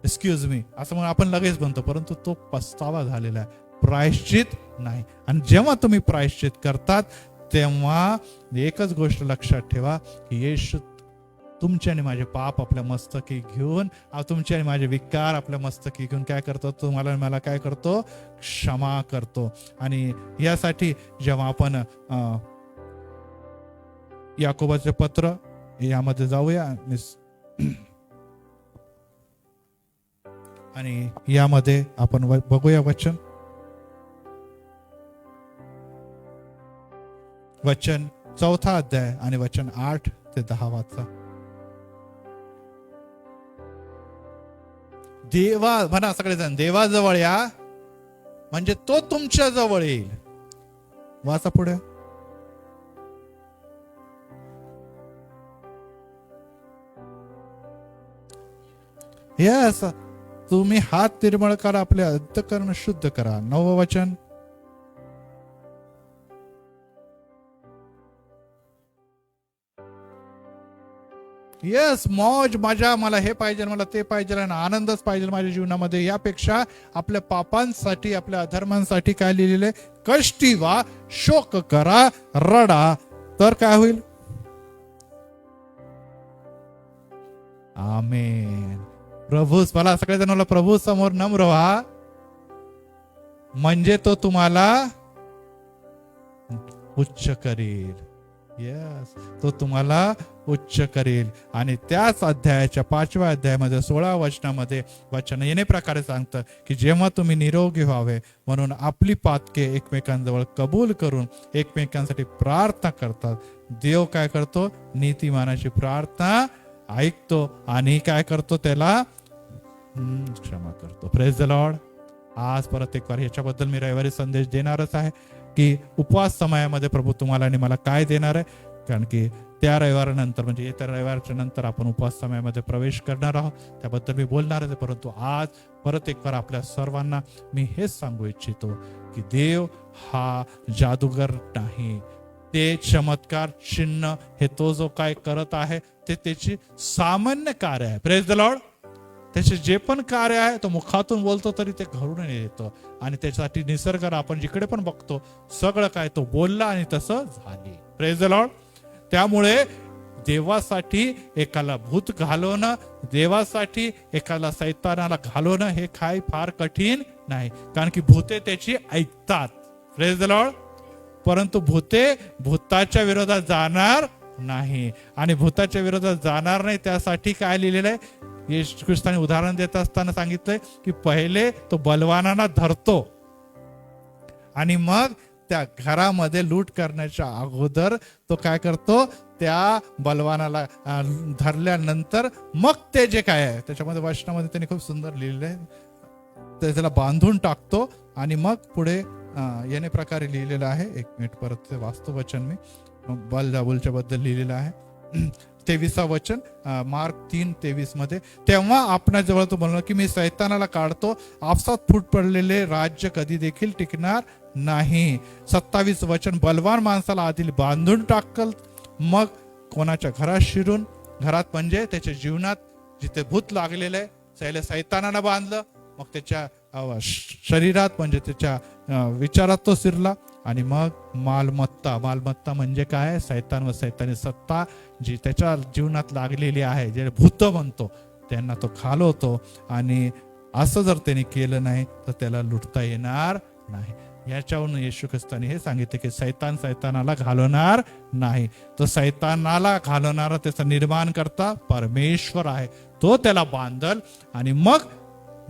एक्सक्यूज मी असं म्हणून आपण लगेच म्हणतो. परंतु तो पस्तावा झालेला आहे, प्रायश्चित नाही. आणि जेव्हा तुम्ही प्रायश्चित करतात, तेव्हा एकच गोष्ट लक्षात ठेवा की येशू तुमचे आणि माझे पाप आपल्या मस्तकी घेऊन, तुमचे आणि माझे विकार आपल्या मस्तकी घेऊन काय करतो, तुम्हाला मला काय करतो, क्षमा करतो. आणि यासाठी जेव्हा आपण याकोबाचे पत्र यामध्ये जाऊया आणि यामध्ये आपण बघूया वचन 4 अध्याय आणि वचन 8 ते 10 वाचा. देवा म्हणा सगळेजण, देवाजवळ या म्हणजे तो तुमच्या जवळ येईल. वाचा पुढे. यस, तुम्ही हात निर्मळ करा, आपले अंतःकरण शुद्ध करा. 9 वचन. येस, मौज मजा, मला हे पाहिजे, मला ते पाहिजे आणि आनंदच पाहिजे माझ्या जीवनामध्ये, यापेक्षा आपल्या पापांसाठी, आपल्या अधर्मांसाठी काय लिहिलेले, कष्टी व्हा, शोक करा, रडा, तर काय होईल. आमेन. प्रभू, मला सगळेजण मला प्रभू समोर नम्र व्हा, म्हणजे तो तुम्हाला उच्च करेल. यस, तो तुम्हाला उच्च करेल. आणि त्याच अध्यायाच्या 5व्या अध्यायामध्ये 16 वचनामध्ये वचन येणे प्रकारे सांगतं की जेव्हा तुम्ही निरोगी व्हावे म्हणून आपली पातके एकमेकांजवळ कबूल करून एकमेकांसाठी प्रार्थना करतात, देव काय करतो, नीतिमानाची प्रार्थना ऐकतो आणि काय करतो, त्याला क्षमा करतो. Praise the Lord. आज परत एक वार ह्याच्याबद्दल मी रविवारी संदेश देणारच आहे की उपवास समयामध्ये प्रभू तुम्हाला आणि मला काय देणार आहे, कारण की त्या रविवारानंतर म्हणजे येत्या रविवारच्या नंतर आपण उपवास समयामध्ये प्रवेश करणार आहोत, त्याबद्दल मी बोलणारच आहे. परंतु आज परत एक वार आपल्या सर्वांना मी हेच सांगू इच्छितो की देव हा जादूगर नाही. ते चमत्कार चिन्ह हे तो जो काय करत आहे ते त्याची सामान्य कार्य आहे. Praise the Lord. त्याचे जे पण कार्य आहे तो मुखातून बोलतो तरी ते घरून येतो आणि त्याच्यासाठी निसर्गाला आपण जिकडे पण बघतो सगळं काय तो बोलला आणि तसं झाले. Praise the Lord. त्यामुळे देवासाठी एकाला भूत घालवणं, देवासाठी एकाला सैतानाला घालवणं हे काय फार कठीण नाही, कारण की भूते त्याची ऐकतात. Praise the Lord. परंतु भूते भूताच्या विरोधात जाणार नाही आणि भूताच्या विरोधात जाणार नाही त्यासाठी काय लिहिलेलं आहे, येशू ख्रिस्ताने उदाहरण देत असताना सांगितलंय की पहिले तो बलवानांना धरतो आणि मग त्या घरामध्ये लूट करण्याच्या अगोदर तो काय करतो, त्या बलवानाला धरल्यानंतर मग ते जे काय आहे त्याच्यामध्ये वचनामध्ये त्यांनी खूप सुंदर लिहिलेलं आहे, त्याला बांधून टाकतो आणि मग पुढे याने प्रकारे लिहिलेलं आहे. एक मिनिट परत वास्तव वचन मी बलजाबूलच्या बद्दल लिहिलेलं आहे. 23 वचन मार्क 3:23 मध्ये, तेव्हा आपणाजवळ तो म्हणला की मी सैतानाला काढतो, आपसात फूट पडलेले राज्य कधी देखील टिकणार नाही. 27 वचन, बलवान माणसाला आधी बांधून टाकल, मग कोणाच्या घरात शिरून, घरात म्हणजे त्याच्या जीवनात जिथे भूत लागलेलं आहे त्याला सैतानाला बांधलं, मग त्याच्या शरीरात म्हणजे त्याच्या विचारात तो शिरला आणि मग मालमत्ता, मालमत्ता म्हणजे काय, सैतान व सैतानी सत्ता जी त्याच्या जीवनात लागलेली आहे, जे भूत म्हणतो त्यांना तो घालवतो आणि असं जर त्याने केलं नाही तर त्याला लुटता येणार नाही. याच्यावरून येशू ख्रिस्ताने हे सांगितले की सैतान सैतानाला घालवणार नाही. तो सैतानाला घालवणारा त्याचा निर्माण करता परमेश्वर आहे, तो त्याला बांधल आणि मग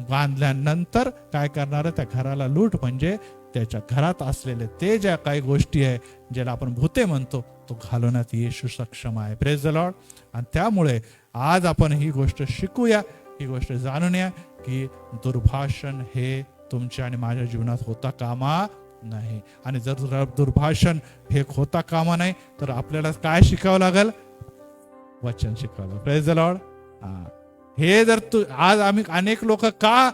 बांधल्यानंतर काय करणार, त्या घराला लूट म्हणजे त्याच्या घरात असलेले ते ज्या काही गोष्टी आहे ज्याला आपण भूते म्हणतो तो घालवण्यात येशू सक्षम आहे. Praise the Lord. आणि त्यामुळे आज आपण ही गोष्ट शिकूया, ही गोष्ट जाणून या की दुर्भाषण हे तुमच्या आणि माझ्या जीवनात होता कामा नाही. आणि जर दुर्भाषण हे होता कामा नाही तर आपल्याला काय शिकावं लागेल, वचन शिकावं लागेल. Praise the Lord. हे जर आज आम्ही अनेक लोक का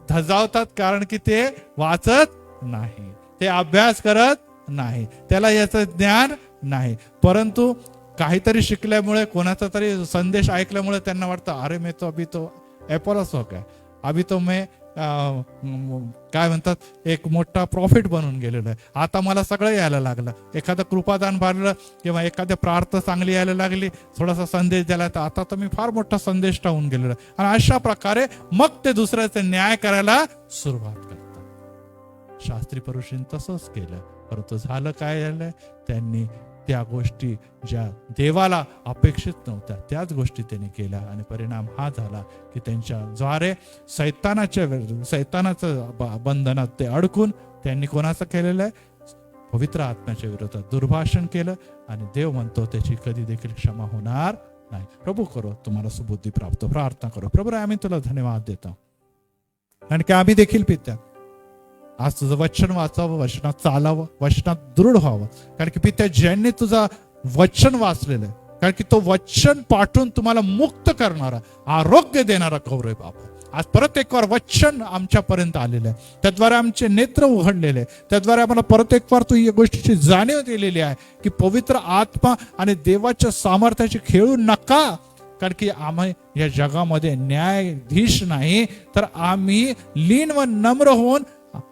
धजावतात, कारण की ते वाचत नाही, ते अभ्यास करत नाही, त्याला याचं ज्ञान नाही. परंतु काहीतरी शिकल्यामुळे, कोणाचा तरी संदेश ऐकल्यामुळे त्यांना वाटतं अरे मी तो अभी तो एपोलोस हो गया, अभी तो मैं काय म्हणतात एक मोठा प्रॉफिट बनून गेलेलो आहे, आता मला सगळं यायला लागलं, एखादं कृपादान भरलं किंवा एखाद्या प्रार्थना चांगली यायला लागली, थोडासा संदेश दिला तर आता तर मी फार मोठा संदेश टाळून गेलेलो आहे. आणि अशा प्रकारे मग ते दुसऱ्याचे न्याय करायला सुरुवात करतात. शास्त्री पुरुषांनी तसंच केलं, परंतु झालं काय झालं, त्यांनी त्या गोष्टी ज्या देवाला अपेक्षित नव्हत्या त्याच गोष्टी त्यांनी केल्या आणि परिणाम हा झाला की त्यांच्या द्वारे सैतानाच्या बंधनात ते अडकून त्यांनी कोणाचं केलेलं आहे, पवित्र आत्म्याच्या विरोधात दुर्भाषण केलं आणि देव म्हणतो त्याची कधी देखील क्षमा होणार नाही. प्रभू करो तुम्हाला सुबुद्धी प्राप्त. प्रार्थना करो. प्रभू आम्ही तुला धन्यवाद देतो आणि की आम्ही देखील पित्या आज तुझं वचन वाचावं, वचनात चालावं, वचनात दृढ व्हावं, कारण की पित्या ज्यांनी तुझं वचन वाचलेलं आहे, कारण की तो वचन पाठवून तुम्हाला मुक्त करणारा, आरोग्य देणारा गौरव बाबा, आज परत एक वार वचन आमच्यापर्यंत आलेलं आहे, त्याद्वारे आमचे नेत्र उघडलेले आहे, त्याद्वारे आम्हाला परत एक वार तू या गोष्टीची जाणीव दिलेली आहे की पवित्र आत्मा आणि देवाच्या सामर्थ्याची खेळू नका. कारण की आम्ही या जगामध्ये न्यायाधीश नाही, तर आम्ही लीन व नम्र होऊन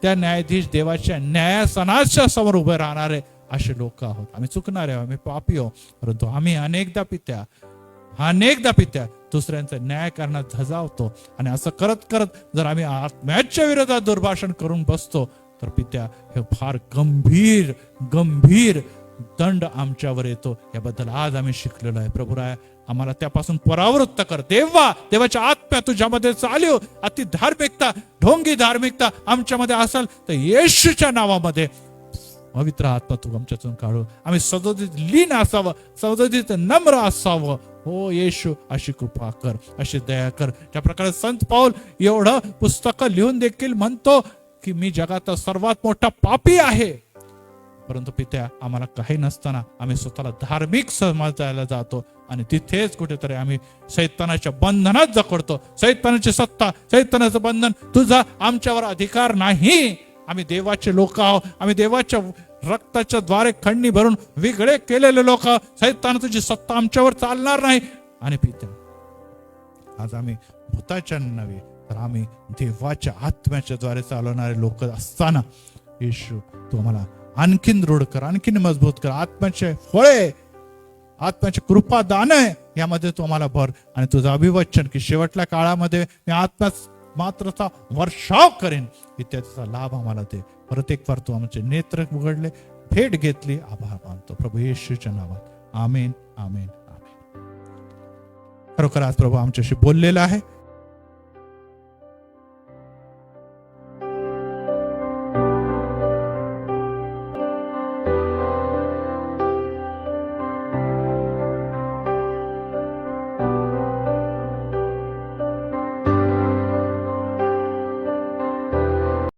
त्या न्यायाधीश देवाच्या न्यायासनाच्या समोर उभे राहणारे असे लोक आहोत. आम्ही चुकणारे आहोत, आम्ही पापी आहोत, परंतु आम्ही अनेकदा पित्या दुसऱ्यांचा न्याय करण्यात झजावतो. आणि असं करत करत जर आम्ही आत्म्याच्या विरोधात दुर्भाषण करून बसतो तर पित्या हे फार गंभीर दंड आमच्यावर येतो. याबद्दल आज आम्ही शिकलेलो आहे. प्रभुराया आम्हाला त्यापासून परावृत्त कर. देवाच्या आत्म्या तुझ्यामध्ये चालू अति धार्मिकता, ढोंगी धार्मिकता आमच्यामध्ये असेल तर येशूच्या नावामध्ये पवित्र आत्मा तू आमच्यातून काढू. आम्ही सदोदित लीन असावं, सदोदित नम्र असावं. हो येशू अशी कृपा कर, अशी दया कर. त्या प्रकारे संत पाऊल एवढं पुस्तक लिहून देखील म्हणतो की मी जगात सर्वात मोठा पापी आहे, परंतु पित्या आम्हाला काही नसताना आम्ही स्वतःला धार्मिक समजायला जातो आणि तिथेच कुठेतरी आम्ही सैतानाच्या बंधनात जखडतो. सैतानाची सत्ता, सैतानाचं बंधन, तुझा आमच्यावर अधिकार नाही. आम्ही देवाचे लोक आहोत, आम्ही देवाच्या रक्ताच्या द्वारे खंडणी भरून वेगळे केलेले लोक. सैतान तुझी सत्ता आमच्यावर चालणार नाही. आणि पित्या आज आम्ही भूताच्या नव्हे तर आम्ही देवाच्या आत्म्याच्या द्वारे चालवणारे लोक असताना येशू तू आम्हाला आणखीन दृढ कर, आणखीन मजबूत कर. आत्म्याचे फळे, आत्म्याची कृपा दान आहे यामध्ये तू आम्हाला भर. आणि तुझं अभिवचन की शेवटल्या काळामध्ये मी आत्म्या मात्रचा वर्षाव करेन, इत्यादीचा लाभ आम्हाला दे. परत एक वार तू आमचे नेत्र उघडले, भेट घेतली, आभार मानतो प्रभू येशूच्या नावात. आमेन, आमेन, आमेन. खरोखर आज प्रभू आमच्याशी बोललेला आहे.